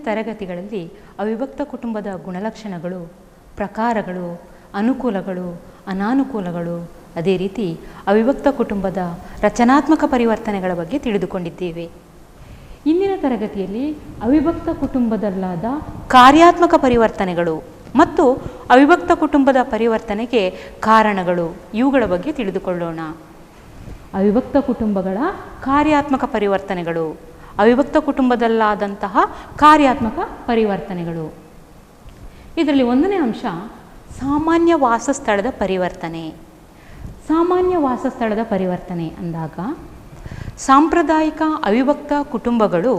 ತರಗತಿಗಳಲ್ಲಿ ಅವಿಭಕ್ತ ಕುಟುಂಬದ ಗುಣಲಕ್ಷಣಗಳು, ಪ್ರಕಾರಗಳು, ಅನುಕೂಲಗಳು, ಅನಾನುಕೂಲಗಳು, ಅದೇ ರೀತಿ ಅವಿಭಕ್ತ ಕುಟುಂಬದ ರಚನಾತ್ಮಕ ಪರಿವರ್ತನೆಗಳ ಬಗ್ಗೆ ತಿಳಿದುಕೊಂಡಿದ್ದೇವೆ. ಇಂದಿನ ತರಗತಿಯಲ್ಲಿ ಅವಿಭಕ್ತ ಕುಟುಂಬದಲ್ಲಾದ ಕಾರ್ಯಾತ್ಮಕ ಪರಿವರ್ತನೆಗಳು ಮತ್ತು ಅವಿಭಕ್ತ ಕುಟುಂಬದ ಪರಿವರ್ತನೆಗೆ ಕಾರಣಗಳು ಇವುಗಳ ಬಗ್ಗೆ ತಿಳಿದುಕೊಳ್ಳೋಣ. ಅವಿಭಕ್ತ ಕುಟುಂಬಗಳ ಕಾರ್ಯಾತ್ಮಕ ಪರಿವರ್ತನೆಗಳು, ಅವಿಭಕ್ತ ಕುಟುಂಬದಲ್ಲಾದಂತಹ ಕಾರ್ಯಾತ್ಮಕ ಪರಿವರ್ತನೆಗಳು. ಇದರಲ್ಲಿ ಒಂದನೇ ಅಂಶ ಸಾಮಾನ್ಯ ವಾಸಸ್ಥಳದ ಪರಿವರ್ತನೆ. ಸಾಮಾನ್ಯ ವಾಸಸ್ಥಳದ ಪರಿವರ್ತನೆ ಅಂದಾಗ ಸಾಂಪ್ರದಾಯಿಕ ಅವಿಭಕ್ತ ಕುಟುಂಬಗಳು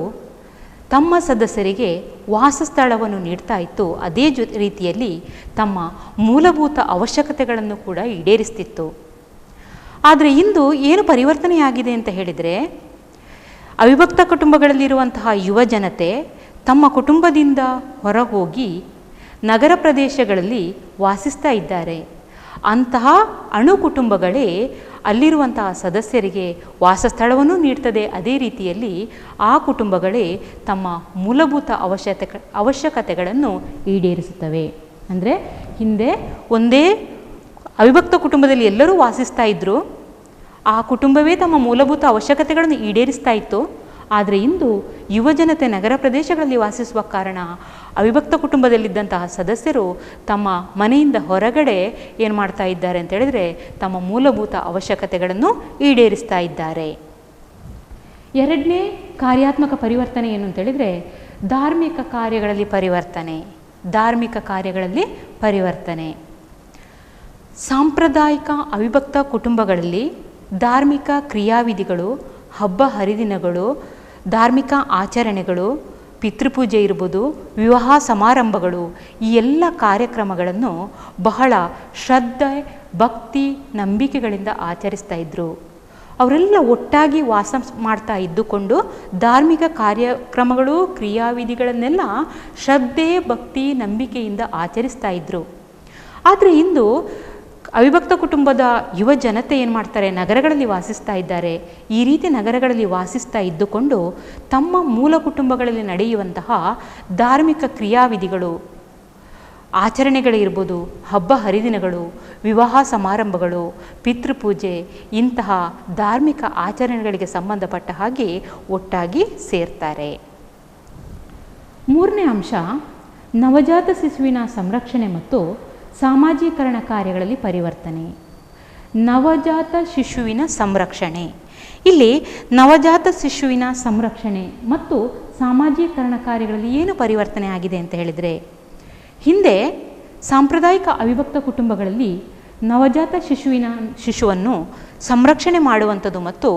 ತಮ್ಮ ಸದಸ್ಯರಿಗೆ ವಾಸಸ್ಥಳವನ್ನು ನೀಡ್ತಾ ಇತ್ತು. ಅದೇ ರೀತಿಯಲ್ಲಿ ತಮ್ಮ ಮೂಲಭೂತ ಅವಶ್ಯಕತೆಗಳನ್ನು ಕೂಡ ಈಡೇರಿಸ್ತಿತ್ತು. ಆದರೆ ಇಂದು ಏನು ಪರಿವರ್ತನೆಯಾಗಿದೆ ಅಂತ ಹೇಳಿದರೆ, ಅವಿಭಕ್ತ ಕುಟುಂಬಗಳಲ್ಲಿರುವಂತಹ ಯುವ ಜನತೆ ತಮ್ಮ ಕುಟುಂಬದಿಂದ ಹೊರಹೋಗಿ ನಗರ ಪ್ರದೇಶಗಳಲ್ಲಿ ವಾಸಿಸ್ತಾ ಇದ್ದಾರೆ. ಅಂತಹ ಅಣು ಕುಟುಂಬಗಳೇ ಅಲ್ಲಿರುವಂತಹ ಸದಸ್ಯರಿಗೆ ವಾಸಸ್ಥಳವನ್ನು ನೀಡ್ತದೆ. ಅದೇ ರೀತಿಯಲ್ಲಿ ಆ ಕುಟುಂಬಗಳೇ ತಮ್ಮ ಮೂಲಭೂತ ಅವಶ್ಯಕತೆಗಳನ್ನು ಈಡೇರಿಸುತ್ತವೆ. ಅಂದರೆ ಹಿಂದೆ ಒಂದೇ ಅವಿಭಕ್ತ ಕುಟುಂಬದಲ್ಲಿ ಎಲ್ಲರೂ ವಾಸಿಸ್ತಾ ಇದ್ದರು, ಆ ಕುಟುಂಬವೇ ತಮ್ಮ ಮೂಲಭೂತ ಅವಶ್ಯಕತೆಗಳನ್ನು ಈಡೇರಿಸ್ತಾ ಇತ್ತು. ಆದರೆ ಇಂದು ಯುವಜನತೆ ನಗರ ಪ್ರದೇಶಗಳಲ್ಲಿ ವಾಸಿಸುವ ಕಾರಣ ಅವಿಭಕ್ತ ಕುಟುಂಬದಲ್ಲಿದ್ದಂತಹ ಸದಸ್ಯರು ತಮ್ಮ ಮನೆಯಿಂದ ಹೊರಗಡೆ ಏನು ಮಾಡ್ತಾ ಇದ್ದಾರೆ ಅಂತ ಹೇಳಿದರೆ ತಮ್ಮ ಮೂಲಭೂತ ಅವಶ್ಯಕತೆಗಳನ್ನು ಈಡೇರಿಸ್ತಾ ಇದ್ದಾರೆ. ಎರಡನೇ ಕಾರ್ಯಾತ್ಮಕ ಪರಿವರ್ತನೆ ಏನು ಅಂತ ಹೇಳಿದರೆ ಧಾರ್ಮಿಕ ಕಾರ್ಯಗಳಲ್ಲಿ ಪರಿವರ್ತನೆ. ಧಾರ್ಮಿಕ ಕಾರ್ಯಗಳಲ್ಲಿ ಪರಿವರ್ತನೆ. ಸಾಂಪ್ರದಾಯಿಕ ಅವಿಭಕ್ತ ಕುಟುಂಬಗಳಲ್ಲಿ ಧಾರ್ಮಿಕ ಕ್ರಿಯಾವಿಧಿಗಳು, ಹಬ್ಬ ಹರಿದಿನಗಳು, ಧಾರ್ಮಿಕ ಆಚರಣೆಗಳು, ಪಿತೃಪೂಜೆ ಇರ್ಬೋದು, ವಿವಾಹ ಸಮಾರಂಭಗಳು, ಈ ಎಲ್ಲ ಕಾರ್ಯಕ್ರಮಗಳನ್ನು ಬಹಳ ಶ್ರದ್ಧೆ, ಭಕ್ತಿ, ನಂಬಿಕೆಗಳಿಂದ ಆಚರಿಸ್ತಾ ಇದ್ದರು. ಅವರೆಲ್ಲ ಒಟ್ಟಾಗಿ ವಾಸ ಮಾಡ್ತಾ ಇದ್ದುಕೊಂಡು ಧಾರ್ಮಿಕ ಕಾರ್ಯಕ್ರಮಗಳು, ಕ್ರಿಯಾವಿಧಿಗಳನ್ನೆಲ್ಲ ಶ್ರದ್ಧೆ, ಭಕ್ತಿ, ನಂಬಿಕೆಯಿಂದ ಆಚರಿಸ್ತಾ ಇದ್ದರು. ಆದರೆ ಇಂದು ಅವಿಭಕ್ತ ಕುಟುಂಬದ ಯುವ ಜನತೆ ಏನು ಮಾಡ್ತಾರೆ, ನಗರಗಳಲ್ಲಿ ವಾಸಿಸ್ತಾ ಇದ್ದಾರೆ. ಈ ರೀತಿ ನಗರಗಳಲ್ಲಿ ವಾಸಿಸ್ತಾ ಇದ್ದುಕೊಂಡು ತಮ್ಮ ಮೂಲ ಕುಟುಂಬಗಳಲ್ಲಿ ನಡೆಯುವಂತಹ ಧಾರ್ಮಿಕ ಕ್ರಿಯಾವಿಧಿಗಳು, ಆಚರಣೆಗಳಿರ್ಬೋದು, ಹಬ್ಬ ಹರಿದಿನಗಳು, ವಿವಾಹ ಸಮಾರಂಭಗಳು, ಪಿತೃಪೂಜೆ, ಇಂತಹ ಧಾರ್ಮಿಕ ಆಚರಣೆಗಳಿಗೆ ಸಂಬಂಧಪಟ್ಟ ಹಾಗೆ ಒಟ್ಟಾಗಿ ಸೇರ್ತಾರೆ. ಮೂರನೇ ಅಂಶ ನವಜಾತ ಶಿಶುವಿನ ಸಂರಕ್ಷಣೆ ಮತ್ತು ಸಾಮಾಜೀಕರಣ ಕಾರ್ಯಗಳಲ್ಲಿ ಪರಿವರ್ತನೆ. ನವಜಾತ ಶಿಶುವಿನ ಸಂರಕ್ಷಣೆ. ಇಲ್ಲಿ ನವಜಾತ ಶಿಶುವಿನ ಸಂರಕ್ಷಣೆ ಮತ್ತು ಸಾಮಾಜೀಕರಣ ಕಾರ್ಯಗಳಲ್ಲಿ ಏನು ಪರಿವರ್ತನೆ ಆಗಿದೆ ಅಂತ ಹೇಳಿದರೆ, ಹಿಂದೆ ಸಾಂಪ್ರದಾಯಿಕ ಅವಿಭಕ್ತ ಕುಟುಂಬಗಳಲ್ಲಿ ನವಜಾತ ಶಿಶುವನ್ನು ಸಂರಕ್ಷಣೆ ಮಾಡುವಂಥದ್ದು ಮತ್ತು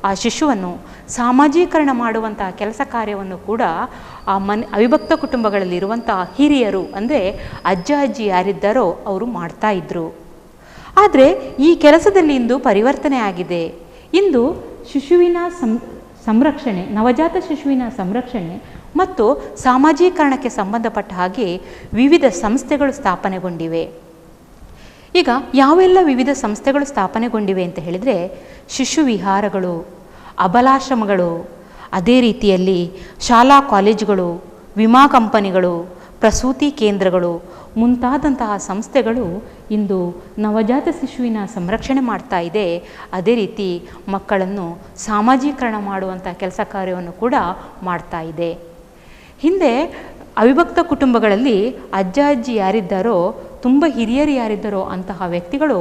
ಆ ಶಿಶುವನ್ನು ಸಾಮಾಜೀಕರಣ ಮಾಡುವಂತಹ ಕೆಲಸ ಕಾರ್ಯವನ್ನು ಕೂಡ ಆ ಅವಿಭಕ್ತ ಕುಟುಂಬಗಳಲ್ಲಿರುವಂತಹ ಹಿರಿಯರು, ಅಂದರೆ ಅಜ್ಜ ಅಜ್ಜಿ ಯಾರಿದ್ದಾರೋ ಅವರು ಮಾಡ್ತಾ ಇದ್ದರು. ಆದರೆ ಈ ಕೆಲಸದಲ್ಲಿ ಇಂದು ಪರಿವರ್ತನೆ ಆಗಿದೆ. ಇಂದು ಶಿಶುವಿನ ಸಂರಕ್ಷಣೆ, ನವಜಾತ ಶಿಶುವಿನ ಸಂರಕ್ಷಣೆ ಮತ್ತು ಸಾಮಾಜೀಕರಣಕ್ಕೆ ಸಂಬಂಧಪಟ್ಟ ಹಾಗೆ ವಿವಿಧ ಸಂಸ್ಥೆಗಳು ಸ್ಥಾಪನೆಗೊಂಡಿವೆ. ಈಗ ಯಾವೆಲ್ಲ ವಿವಿಧ ಸಂಸ್ಥೆಗಳು ಸ್ಥಾಪನೆಗೊಂಡಿವೆ ಅಂತ ಹೇಳಿದರೆ, ಶಿಶು ವಿಹಾರಗಳು, ಅಬಲಾಶ್ರಮಗಳು, ಅದೇ ರೀತಿಯಲ್ಲಿ ಶಾಲಾ ಕಾಲೇಜುಗಳು, ವಿಮಾ ಕಂಪನಿಗಳು, ಪ್ರಸೂತಿ ಕೇಂದ್ರಗಳು ಮುಂತಾದಂತಹ ಸಂಸ್ಥೆಗಳು ಇಂದು ನವಜಾತ ಶಿಶುವಿನ ಸಂರಕ್ಷಣೆ ಮಾಡ್ತಾ ಇದೆ. ಅದೇ ರೀತಿ ಮಕ್ಕಳನ್ನು ಸಾಮಾಜೀಕರಣ ಮಾಡುವಂಥ ಕೆಲಸ ಕಾರ್ಯವನ್ನು ಕೂಡ ಮಾಡ್ತಾ ಇದೆ. ಹಿಂದೆ ಅವಿಭಕ್ತ ಕುಟುಂಬಗಳಲ್ಲಿ ಅಜ್ಜ ಅಜ್ಜಿ ಯಾರಿದ್ದಾರೋ, ತುಂಬ ಹಿರಿಯರು ಯಾರಿದ್ದಾರೋ ಅಂತಹ ವ್ಯಕ್ತಿಗಳು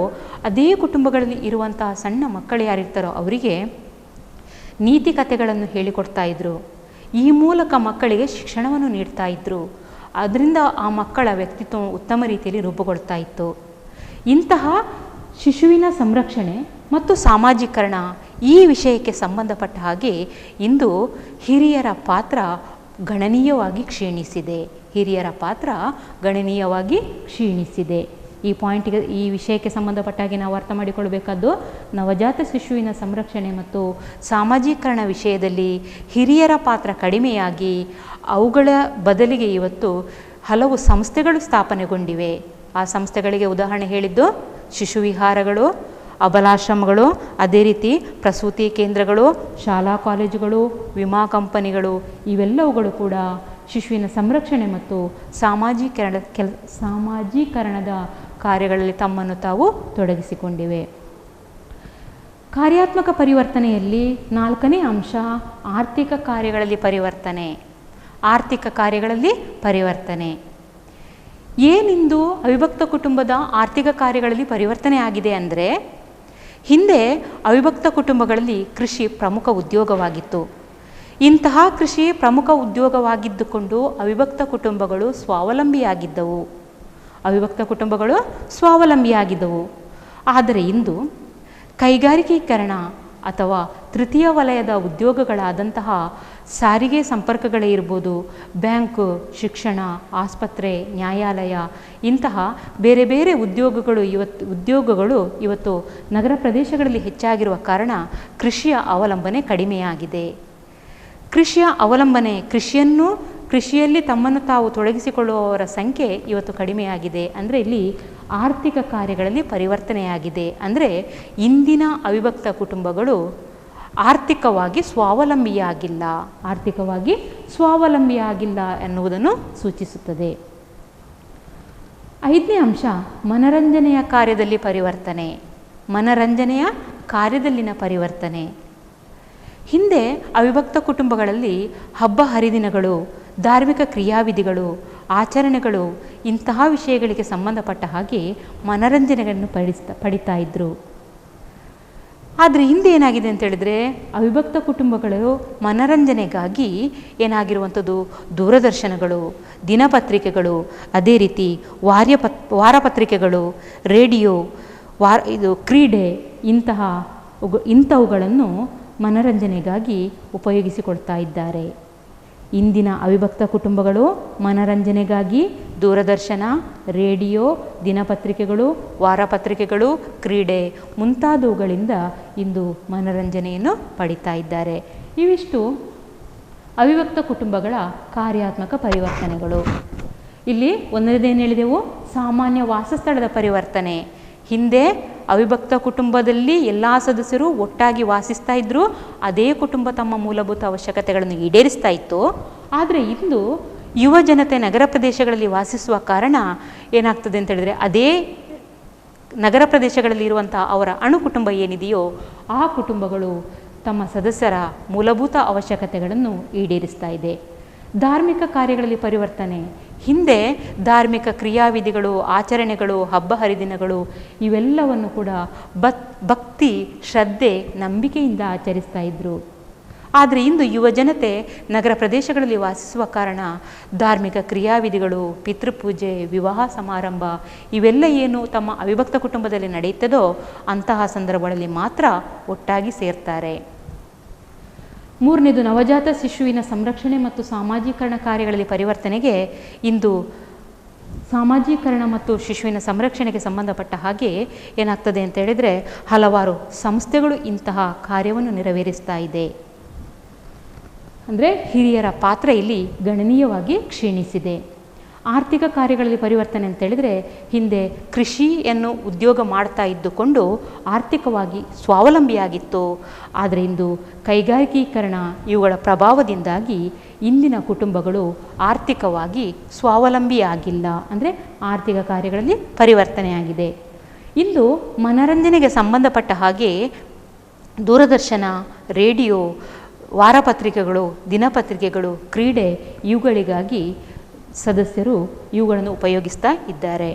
ಅದೇ ಕುಟುಂಬಗಳಲ್ಲಿ ಇರುವಂತಹ ಸಣ್ಣ ಮಕ್ಕಳು ಯಾರಿರ್ತಾರೋ ಅವರಿಗೆ ನೀತಿ ಕಥೆಗಳನ್ನು ಹೇಳಿಕೊಡ್ತಾ ಇದ್ದರು. ಈ ಮೂಲಕ ಮಕ್ಕಳಿಗೆ ಶಿಕ್ಷಣವನ್ನು ನೀಡ್ತಾ ಇದ್ದರು. ಅದರಿಂದ ಆ ಮಕ್ಕಳ ವ್ಯಕ್ತಿತ್ವ ಉತ್ತಮ ರೀತಿಯಲ್ಲಿ ರೂಪುಗೊಳ್ತಾ ಇತ್ತು. ಇಂತಹ ಶಿಶುವಿನ ಸಂರಕ್ಷಣೆ ಮತ್ತು ಸಾಮಾಜೀಕರಣ ಈ ವಿಷಯಕ್ಕೆ ಸಂಬಂಧಪಟ್ಟ ಹಾಗೆ ಇಂದು ಹಿರಿಯರ ಪಾತ್ರ ಗಣನೀಯವಾಗಿ ಕ್ಷೀಣಿಸಿದೆ. ಹಿರಿಯರ ಪಾತ್ರ ಗಣನೀಯವಾಗಿ ಕ್ಷೀಣಿಸಿದೆ. ಈ ವಿಷಯಕ್ಕೆ ಸಂಬಂಧಪಟ್ಟಾಗಿ ನಾವು ಅರ್ಥ ಮಾಡಿಕೊಳ್ಳಬೇಕಾದ್ದು, ನವಜಾತ ಶಿಶುವಿನ ಸಂರಕ್ಷಣೆ ಮತ್ತು ಸಾಮಾಜೀಕರಣ ವಿಷಯದಲ್ಲಿ ಹಿರಿಯರ ಪಾತ್ರ ಕಡಿಮೆಯಾಗಿ ಅವುಗಳ ಬದಲಿಗೆ ಇವತ್ತು ಹಲವು ಸಂಸ್ಥೆಗಳು ಸ್ಥಾಪನೆಗೊಂಡಿವೆ. ಆ ಸಂಸ್ಥೆಗಳಿಗೆ ಉದಾಹರಣೆ ಹೇಳಿದ್ದು ಶಿಶು ವಿಹಾರಗಳು, ಅಬಲಾಶ್ರಮಗಳು, ಅದೇ ರೀತಿ ಪ್ರಸೂತಿ ಕೇಂದ್ರಗಳು, ಶಾಲಾ ಕಾಲೇಜುಗಳು, ವಿಮಾ ಕಂಪನಿಗಳು, ಇವೆಲ್ಲವುಗಳು ಕೂಡ ಶಿಶುವಿನ ಸಂರಕ್ಷಣೆ ಮತ್ತು ಸಾಮಾಜೀಕರಣದ ಕಾರ್ಯಗಳಲ್ಲಿ ತಮ್ಮನ್ನು ತಾವು ತೊಡಗಿಸಿಕೊಂಡಿವೆ. ಕಾರ್ಯಾತ್ಮಕ ಪರಿವರ್ತನೆಯಲ್ಲಿ 4ನೇ ಅಂಶ ಆರ್ಥಿಕ ಕಾರ್ಯಗಳಲ್ಲಿ ಪರಿವರ್ತನೆ. ಆರ್ಥಿಕ ಕಾರ್ಯಗಳಲ್ಲಿ ಪರಿವರ್ತನೆ ಏನಿಂದು ಅವಿಭಕ್ತ ಕುಟುಂಬದ ಆರ್ಥಿಕ ಕಾರ್ಯಗಳಲ್ಲಿ ಪರಿವರ್ತನೆ ಆಗಿದೆ ಅಂದರೆ, ಹಿಂದೆ ಅವಿಭಕ್ತ ಕುಟುಂಬಗಳಲ್ಲಿ ಕೃಷಿ ಪ್ರಮುಖ ಉದ್ಯೋಗವಾಗಿತ್ತು. ಇಂತಹ ಕೃಷಿ ಪ್ರಮುಖ ಉದ್ಯೋಗವಾಗಿದ್ದುಕೊಂಡು ಅವಿಭಕ್ತ ಕುಟುಂಬಗಳು ಸ್ವಾವಲಂಬಿಯಾಗಿದ್ದವು. ಆದರೆ ಇಂದು ಕೈಗಾರಿಕೀಕರಣ ಅಥವಾ ತೃತೀಯ ವಲಯದ ಉದ್ಯೋಗಗಳಾದಂತಹ ಸಾರಿಗೆ ಸಂಪರ್ಕಗಳೇ ಇರ್ಬೋದು, ಬ್ಯಾಂಕು, ಶಿಕ್ಷಣ, ಆಸ್ಪತ್ರೆ, ನ್ಯಾಯಾಲಯ ಇಂತಹ ಬೇರೆ ಬೇರೆ ಉದ್ಯೋಗಗಳು ಇವತ್ತು ನಗರ ಪ್ರದೇಶಗಳಲ್ಲಿ ಹೆಚ್ಚಾಗಿರುವ ಕಾರಣ ಕೃಷಿಯ ಅವಲಂಬನೆ ಕಡಿಮೆಯಾಗಿದೆ. ಕೃಷಿಯಲ್ಲಿ ತಮ್ಮನ್ನು ತಾವು ತೊಡಗಿಸಿಕೊಳ್ಳುವವರ ಸಂಖ್ಯೆ ಇವತ್ತು ಕಡಿಮೆಯಾಗಿದೆ. ಅಂದರೆ ಇಲ್ಲಿ ಆರ್ಥಿಕ ಕಾರ್ಯಗಳಲ್ಲಿ ಪರಿವರ್ತನೆಯಾಗಿದೆ. ಅಂದರೆ ಇಂದಿನ ಅವಿಭಕ್ತ ಕುಟುಂಬಗಳು ಆರ್ಥಿಕವಾಗಿ ಸ್ವಾವಲಂಬಿಯಾಗಿಲ್ಲ ಎನ್ನುವುದನ್ನು ಸೂಚಿಸುತ್ತದೆ. 5ನೇ ಅಂಶ ಮನರಂಜನೆಯ ಕಾರ್ಯದಲ್ಲಿನ ಪರಿವರ್ತನೆ. ಹಿಂದೆ ಅವಿಭಕ್ತ ಕುಟುಂಬಗಳಲ್ಲಿ ಹಬ್ಬ ಹರಿದಿನಗಳು, ಧಾರ್ಮಿಕ ಕ್ರಿಯಾವಿಧಿಗಳು, ಆಚರಣೆಗಳು ಇಂತಹ ವಿಷಯಗಳಿಗೆ ಸಂಬಂಧಪಟ್ಟ ಹಾಗೆ ಮನರಂಜನೆಗಳನ್ನು ಪಡಿತಾ ಇದ್ದರು. ಆದರೆ ಹಿಂದೆ ಏನಾಗಿದೆ ಅಂತ ಹೇಳಿದರೆ, ಅವಿಭಕ್ತ ಕುಟುಂಬಗಳು ಮನರಂಜನೆಗಾಗಿ ಏನಾಗಿರುವಂಥದ್ದು ದೂರದರ್ಶನಗಳು, ದಿನಪತ್ರಿಕೆಗಳು, ಅದೇ ರೀತಿ ವಾರಪತ್ರಿಕೆಗಳು, ರೇಡಿಯೋ, ಕ್ರೀಡೆ ಇಂಥವುಗಳನ್ನು ಮನರಂಜನೆಗಾಗಿ ಉಪಯೋಗಿಸಿಕೊಳ್ತಾ ಇದ್ದಾರೆ. ಇಂದಿನ ಅವಿಭಕ್ತ ಕುಟುಂಬಗಳು ಮನರಂಜನೆಗಾಗಿ ದೂರದರ್ಶನ, ರೇಡಿಯೋ, ದಿನಪತ್ರಿಕೆಗಳು, ವಾರಪತ್ರಿಕೆಗಳು, ಕ್ರೀಡೆ ಮುಂತಾದವುಗಳಿಂದ ಇಂದು ಮನರಂಜನೆಯನ್ನು ಪಡಿತಾ ಇದ್ದಾರೆ. ಇವಿಷ್ಟು ಅವಿಭಕ್ತ ಕುಟುಂಬಗಳ ಕಾರ್ಯಾತ್ಮಕ ಪರಿವರ್ತನೆಗಳು. ಇಲ್ಲಿ ಒಂದನೇದೇನು ಹೇಳಿದೆವು, ಸಾಮಾನ್ಯ ವಾಸಸ್ಥಳದ ಪರಿವರ್ತನೆ. ಹಿಂದೆ ಅವಿಭಕ್ತ ಕುಟುಂಬದಲ್ಲಿ ಎಲ್ಲ ಸದಸ್ಯರು ಒಟ್ಟಾಗಿ ವಾಸಿಸ್ತಾ ಇದ್ದರು. ಅದೇ ಕುಟುಂಬ ತಮ್ಮ ಮೂಲಭೂತ ಅವಶ್ಯಕತೆಗಳನ್ನು ಈಡೇರಿಸ್ತಾ ಇತ್ತು. ಆದರೆ ಇಂದು ಯುವ ಜನತೆ ನಗರ ಪ್ರದೇಶಗಳಲ್ಲಿ ವಾಸಿಸುವ ಕಾರಣ ಏನಾಗ್ತದೆ ಅಂತ ಹೇಳಿದರೆ, ಅದೇ ನಗರ ಪ್ರದೇಶಗಳಲ್ಲಿ ಇರುವಂಥ ಅವರ ಅಣು ಕುಟುಂಬ ಏನಿದೆಯೋ ಆ ಕುಟುಂಬಗಳು ತಮ್ಮ ಸದಸ್ಯರ ಮೂಲಭೂತ ಅವಶ್ಯಕತೆಗಳನ್ನು ಈಡೇರಿಸ್ತಾ ಇದೆ. ಧಾರ್ಮಿಕ ಕಾರ್ಯಗಳಲ್ಲಿ ಪರಿವರ್ತನೆ. ಹಿಂದೆ ಧಾರ್ಮಿಕ ಕ್ರಿಯಾವಿಧಿಗಳು, ಆಚರಣೆಗಳು, ಹಬ್ಬ ಹರಿದಿನಗಳು ಇವೆಲ್ಲವನ್ನು ಕೂಡ ಭಕ್ತಿ, ಶ್ರದ್ಧೆ, ನಂಬಿಕೆಯಿಂದ ಆಚರಿಸ್ತಾ ಇದ್ದರು. ಆದರೆ ಇಂದು ಯುವ ಜನತೆ ನಗರ ಪ್ರದೇಶಗಳಲ್ಲಿ ವಾಸಿಸುವ ಕಾರಣ ಧಾರ್ಮಿಕ ಕ್ರಿಯಾವಿಧಿಗಳು, ಪಿತೃಪೂಜೆ, ವಿವಾಹ ಸಮಾರಂಭ ಇವೆಲ್ಲ ಏನು ತಮ್ಮ ಅವಿಭಕ್ತ ಕುಟುಂಬದಲ್ಲಿ ನಡೆಯುತ್ತದೋ ಅಂತಹ ಸಂದರ್ಭಗಳಲ್ಲಿ ಮಾತ್ರ ಒಟ್ಟಾಗಿ ಸೇರ್ತಾರೆ. 3ನೇದು ನವಜಾತ ಶಿಶುವಿನ ಸಂರಕ್ಷಣೆ ಮತ್ತು ಸಾಮಾಜೀಕರಣ ಕಾರ್ಯಗಳಲ್ಲಿ ಪರಿವರ್ತನೆಗೆ. ಇಂದು ಸಾಮಾಜೀಕರಣ ಮತ್ತು ಶಿಶುವಿನ ಸಂರಕ್ಷಣೆಗೆ ಸಂಬಂಧಪಟ್ಟ ಹಾಗೆ ಏನಾಗ್ತದೆ ಅಂತ ಹೇಳಿದರೆ, ಹಲವಾರು ಸಂಸ್ಥೆಗಳು ಇಂತಹ ಕಾರ್ಯವನ್ನು ನೆರವೇರಿಸ್ತಾ ಇದೆ. ಅಂದರೆ ಹಿರಿಯರ ಪಾತ್ರ ಇಲ್ಲಿ ಗಣನೀಯವಾಗಿ ಕ್ಷೀಣಿಸಿದೆ. ಆರ್ಥಿಕ ಕಾರ್ಯಗಳಲ್ಲಿ ಪರಿವರ್ತನೆ ಅಂತೇಳಿದರೆ, ಹಿಂದೆ ಕೃಷಿಯನ್ನು ಉದ್ಯೋಗ ಮಾಡ್ತಾ ಇದ್ದುಕೊಂಡು ಆರ್ಥಿಕವಾಗಿ ಸ್ವಾವಲಂಬಿಯಾಗಿತ್ತು. ಆದರೆ ಇಂದು ಕೈಗಾರಿಕೀಕರಣ ಇವುಗಳ ಪ್ರಭಾವದಿಂದಾಗಿ ಇಂದಿನ ಕುಟುಂಬಗಳು ಆರ್ಥಿಕವಾಗಿ ಸ್ವಾವಲಂಬಿಯಾಗಿಲ್ಲ. ಅಂದರೆ ಆರ್ಥಿಕ ಕಾರ್ಯಗಳಲ್ಲಿ ಪರಿವರ್ತನೆಯಾಗಿದೆ. ಇಂದು ಮನರಂಜನೆಗೆ ಸಂಬಂಧಪಟ್ಟ ಹಾಗೆ ದೂರದರ್ಶನ, ರೇಡಿಯೋ, ವಾರಪತ್ರಿಕೆಗಳು, ದಿನಪತ್ರಿಕೆಗಳು, ಕ್ರೀಡೆ ಇವುಗಳಿಗಾಗಿ ಸದಸ್ಯರು ಇವುಗಳನ್ನು ಉಪಯೋಗಿಸ್ತಾ ಇದ್ದಾರೆ.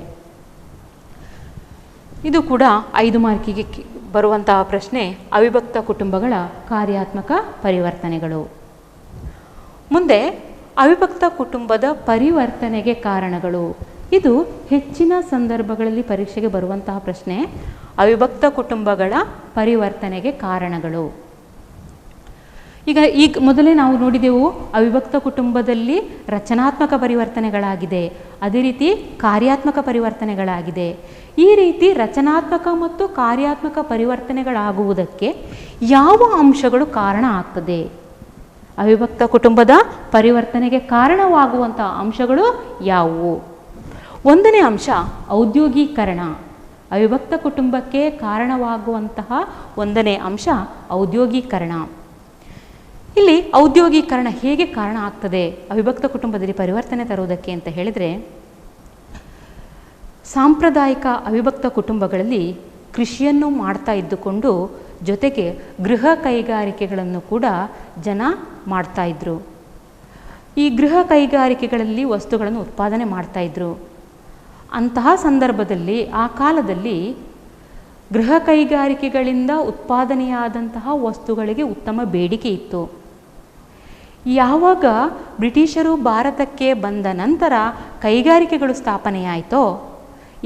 ಇದು ಕೂಡ 5 ಮಾರ್ಕಿಗೆ ಬರುವಂತಹ ಪ್ರಶ್ನೆ, ಅವಿಭಕ್ತ ಕುಟುಂಬಗಳ ಕಾರ್ಯಾತ್ಮಕ ಪರಿವರ್ತನೆಗಳು. ಮುಂದೆ ಅವಿಭಕ್ತ ಕುಟುಂಬದ ಪರಿವರ್ತನೆಗೆ ಕಾರಣಗಳು. ಇದು ಹೆಚ್ಚಿನ ಸಂದರ್ಭಗಳಲ್ಲಿ ಪರೀಕ್ಷೆಗೆ ಬರುವಂತಹ ಪ್ರಶ್ನೆ. ಅವಿಭಕ್ತ ಕುಟುಂಬಗಳ ಪರಿವರ್ತನೆಗೆ ಕಾರಣಗಳು. ಈಗ ಮೊದಲೇ ನಾವು ನೋಡಿದೆವು, ಅವಿಭಕ್ತ ಕುಟುಂಬದಲ್ಲಿ ರಚನಾತ್ಮಕ ಪರಿವರ್ತನೆಗಳಾಗಿದೆ, ಅದೇ ರೀತಿ ಕಾರ್ಯಾತ್ಮಕ ಪರಿವರ್ತನೆಗಳಾಗಿದೆ. ಈ ರೀತಿ ರಚನಾತ್ಮಕ ಮತ್ತು ಕಾರ್ಯಾತ್ಮಕ ಪರಿವರ್ತನೆಗಳಾಗುವುದಕ್ಕೆ ಯಾವ ಅಂಶಗಳು ಕಾರಣ ಆಗ್ತದೆ? ಅವಿಭಕ್ತ ಕುಟುಂಬದ ಪರಿವರ್ತನೆಗೆ ಕಾರಣವಾಗುವಂಥ ಅಂಶಗಳು ಯಾವುವು? 1ನೇ ಅಂಶ ಔದ್ಯೋಗೀಕರಣ. ಅವಿಭಕ್ತ ಕುಟುಂಬಕ್ಕೆ ಕಾರಣವಾಗುವಂತಹ 1ನೇ ಅಂಶ ಔದ್ಯೋಗೀಕರಣ. ಇಲ್ಲಿ ಔದ್ಯೋಗೀಕರಣ ಹೇಗೆ ಕಾರಣ ಆಗ್ತದೆ ಅವಿಭಕ್ತ ಕುಟುಂಬದಲ್ಲಿ ಪರಿವರ್ತನೆ ತರುವುದಕ್ಕೆ ಅಂತ ಹೇಳಿದರೆ, ಸಾಂಪ್ರದಾಯಿಕ ಅವಿಭಕ್ತ ಕುಟುಂಬಗಳಲ್ಲಿ ಕೃಷಿಯನ್ನು ಮಾಡ್ತಾ ಇದ್ದುಕೊಂಡು ಜೊತೆಗೆ ಗೃಹ ಕೈಗಾರಿಕೆಗಳನ್ನು ಕೂಡ ಜನ ಮಾಡ್ತಾಯಿದ್ರು. ಈ ಗೃಹ ಕೈಗಾರಿಕೆಗಳಲ್ಲಿ ವಸ್ತುಗಳನ್ನು ಉತ್ಪಾದನೆ ಮಾಡ್ತಾಯಿದ್ರು. ಅಂತಹ ಸಂದರ್ಭದಲ್ಲಿ ಆ ಕಾಲದಲ್ಲಿ ಗೃಹ ಕೈಗಾರಿಕೆಗಳಿಂದ ಉತ್ಪಾದನೆಯಾದಂತಹ ವಸ್ತುಗಳಿಗೆ ಉತ್ತಮ ಬೇಡಿಕೆ ಇತ್ತು. ಯಾವಾಗ ಬ್ರಿಟಿಷರು ಭಾರತಕ್ಕೆ ಬಂದ ನಂತರ ಕೈಗಾರಿಕೆಗಳು ಸ್ಥಾಪನೆಯಾಯಿತೋ,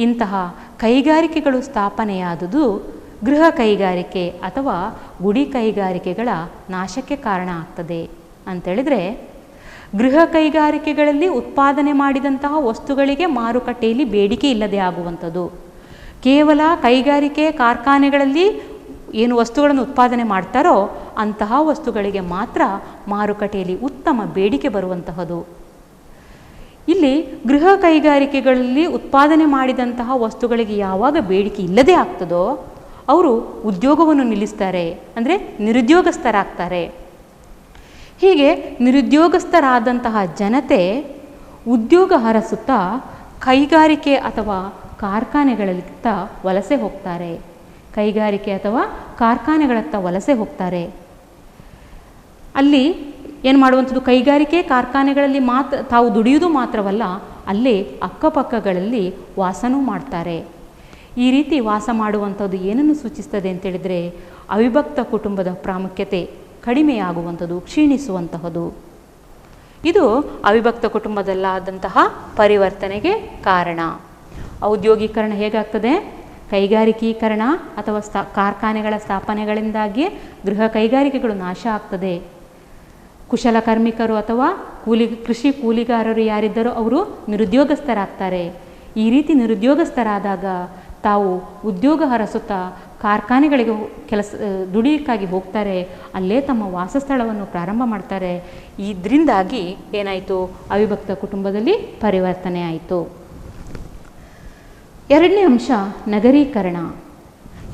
ಇಂತಹ ಕೈಗಾರಿಕೆಗಳು ಸ್ಥಾಪನೆಯಾದುದು ಗೃಹ ಕೈಗಾರಿಕೆ ಅಥವಾ ಗುಡಿ ಕೈಗಾರಿಕೆಗಳ ನಾಶಕ್ಕೆ ಕಾರಣ ಆಗ್ತದೆ. ಅಂತೇಳಿದರೆ, ಗೃಹ ಕೈಗಾರಿಕೆಗಳಲ್ಲಿ ಉತ್ಪಾದನೆ ಮಾಡಿದಂತಹ ವಸ್ತುಗಳಿಗೆ ಮಾರುಕಟ್ಟೆಯಲ್ಲಿ ಬೇಡಿಕೆ ಇಲ್ಲದೆ ಆಗುವಂಥದ್ದು. ಕೇವಲ ಕೈಗಾರಿಕೆ ಕಾರ್ಖಾನೆಗಳಲ್ಲಿ ಏನು ವಸ್ತುಗಳನ್ನು ಉತ್ಪಾದನೆ ಮಾಡ್ತಾರೋ ಅಂತಹ ವಸ್ತುಗಳಿಗೆ ಮಾತ್ರ ಮಾರುಕಟ್ಟೆಯಲ್ಲಿ ಉತ್ತಮ ಬೇಡಿಕೆ ಬರುವಂತಹದ್ದು. ಇಲ್ಲಿ ಗೃಹ ಕೈಗಾರಿಕೆಗಳಲ್ಲಿ ಉತ್ಪಾದನೆ ಮಾಡಿದಂತಹ ವಸ್ತುಗಳಿಗೆ ಯಾವಾಗ ಬೇಡಿಕೆ ಇಲ್ಲದೆ ಆಗ್ತದೋ ಅವರು ಉದ್ಯೋಗವನ್ನು ನಿಲ್ಲಿಸ್ತಾರೆ, ಅಂದರೆ ನಿರುದ್ಯೋಗಸ್ಥರಾಗ್ತಾರೆ. ಹೀಗೆ ನಿರುದ್ಯೋಗಸ್ಥರಾದಂತಹ ಜನತೆ ಉದ್ಯೋಗ ಹರಸುತ್ತಾ ಕೈಗಾರಿಕೆ ಅಥವಾ ಕಾರ್ಖಾನೆಗಳತ್ತ ವಲಸೆ ಹೋಗ್ತಾರೆ. ಕೈಗಾರಿಕೆ ಅಥವಾ ಕಾರ್ಖಾನೆಗಳತ್ತ ವಲಸೆ ಹೋಗ್ತಾರೆ. ಅಲ್ಲಿ ಏನು ಮಾಡುವಂಥದ್ದು, ಕೈಗಾರಿಕೆ ಕಾರ್ಖಾನೆಗಳಲ್ಲಿ ಮಾತ್ರ ತಾವು ದುಡಿಯುವುದು ಮಾತ್ರವಲ್ಲ, ಅಲ್ಲೇ ಅಕ್ಕಪಕ್ಕಗಳಲ್ಲಿ ವಾಸನೂ ಮಾಡ್ತಾರೆ. ಈ ರೀತಿ ವಾಸ ಮಾಡುವಂಥದ್ದು ಏನನ್ನು ಸೂಚಿಸ್ತದೆ ಅಂತೇಳಿದರೆ, ಅವಿಭಕ್ತ ಕುಟುಂಬದ ಪ್ರಾಮುಖ್ಯತೆ ಕಡಿಮೆಯಾಗುವಂಥದ್ದು, ಕ್ಷೀಣಿಸುವಂತಹದ್ದು. ಇದು ಅವಿಭಕ್ತ ಕುಟುಂಬದಲ್ಲಾದಂತಹ ಪರಿವರ್ತನೆಗೆ ಕಾರಣ. ಔದ್ಯೋಗೀಕರಣ ಹೇಗಾಗ್ತದೆ? ಕೈಗಾರಿಕೀಕರಣ ಅಥವಾ ಕಾರ್ಖಾನೆಗಳ ಸ್ಥಾಪನೆಗಳಿಂದಾಗಿ ಗೃಹ ಕೈಗಾರಿಕೆಗಳು ನಾಶ ಆಗ್ತದೆ. ಕುಶಲಕರ್ಮಿಕರು ಅಥವಾ ಕೃಷಿ ಕೂಲಿಗಾರರು ಯಾರಿದ್ದರೋ ಅವರು ನಿರುದ್ಯೋಗಸ್ಥರಾಗ್ತಾರೆ. ಈ ರೀತಿ ನಿರುದ್ಯೋಗಸ್ಥರಾದಾಗ ತಾವು ಉದ್ಯೋಗ ಹರಸುತ್ತಾ ಕಾರ್ಖಾನೆಗಳಿಗೆ ದುಡಿಯಕ್ಕಾಗಿ ಹೋಗ್ತಾರೆ. ಅಲ್ಲೇ ತಮ್ಮ ವಾಸಸ್ಥಳವನ್ನು ಪ್ರಾರಂಭ ಮಾಡ್ತಾರೆ. ಇದರಿಂದಾಗಿ ಏನಾಯಿತು? ಅವಿಭಕ್ತ ಕುಟುಂಬದಲ್ಲಿ ಪರಿವರ್ತನೆ ಆಯಿತು. ಎರಡನೇ ಅಂಶ ನಗರೀಕರಣ.